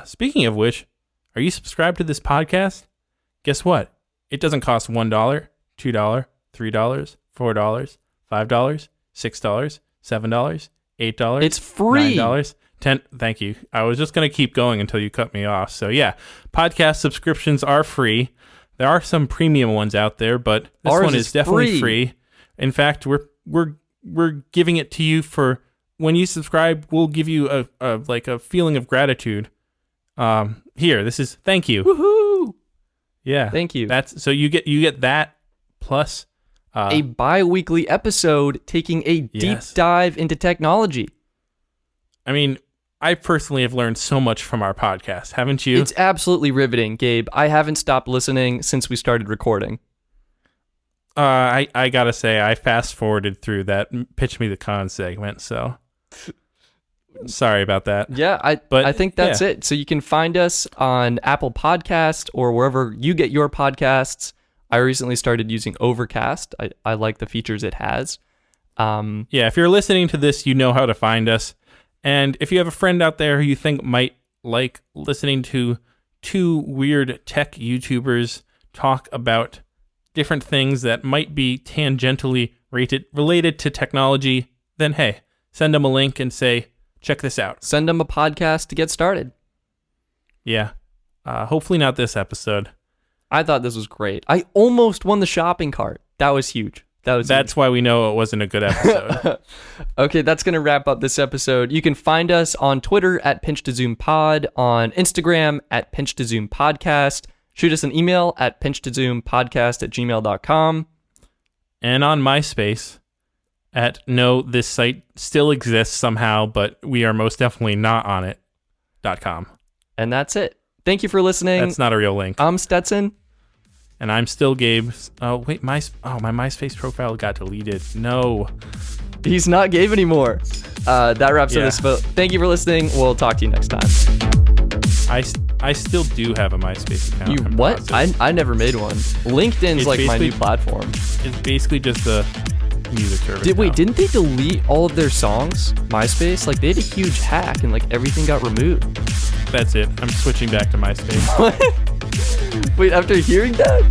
Speaking of which, are you subscribed to this podcast? Guess what? It doesn't cost $1, $2, $3, $4, $5, $6, $7, $8. It's free. $9, $10. Thank you. I was just going to keep going until you cut me off. So yeah, podcast subscriptions are free. There are some premium ones out there, but this one is definitely free. In fact, we're giving it to you for when you subscribe. We'll give you a feeling of gratitude. Here, this is thank you. Woohoo! Yeah, thank you. So you get that plus a bi-weekly episode taking a deep dive into technology. I personally have learned so much from our podcast, haven't you? It's absolutely riveting, Gabe. I haven't stopped listening since we started recording. I gotta say, I fast forwarded through that Pitch Me the Con segment, so sorry about that. Yeah, I think that's it. So you can find us on Apple Podcast or wherever you get your podcasts. I recently started using Overcast. I like the features it has. If you're listening to this, you know how to find us. And if you have a friend out there who you think might like listening to two weird tech YouTubers talk about different things that might be tangentially related to technology, then hey, send them a link and say, check this out. Send them a podcast to get started. Yeah. Hopefully not this episode. I thought this was great. I almost won the shopping cart. That was huge. That's why we know it wasn't a good episode. Okay, that's going to wrap up this episode. You can find us on Twitter at Pinch to Zoom Pod, on Instagram at Pinch to Zoom Podcast. Shoot us an email at pinchtozoom.podcast@gmail.com. And on MySpace at no, this site still exists somehow, but we are most definitely not on it.com. And that's it. Thank you for listening. That's not a real link. I'm Stetson. And I'm still Gabe. Oh, wait, my MySpace profile got deleted. No. He's not Gabe anymore. That wraps up this. Thank you for listening. We'll talk to you next time. I still do have a MySpace account. You what? I never made one. LinkedIn's like my new platform. It's basically just a music service. Didn't they delete all of their songs? MySpace? Like, they had a huge hack and like everything got removed. That's it. I'm switching back to MySpace. What? Wait, after hearing that?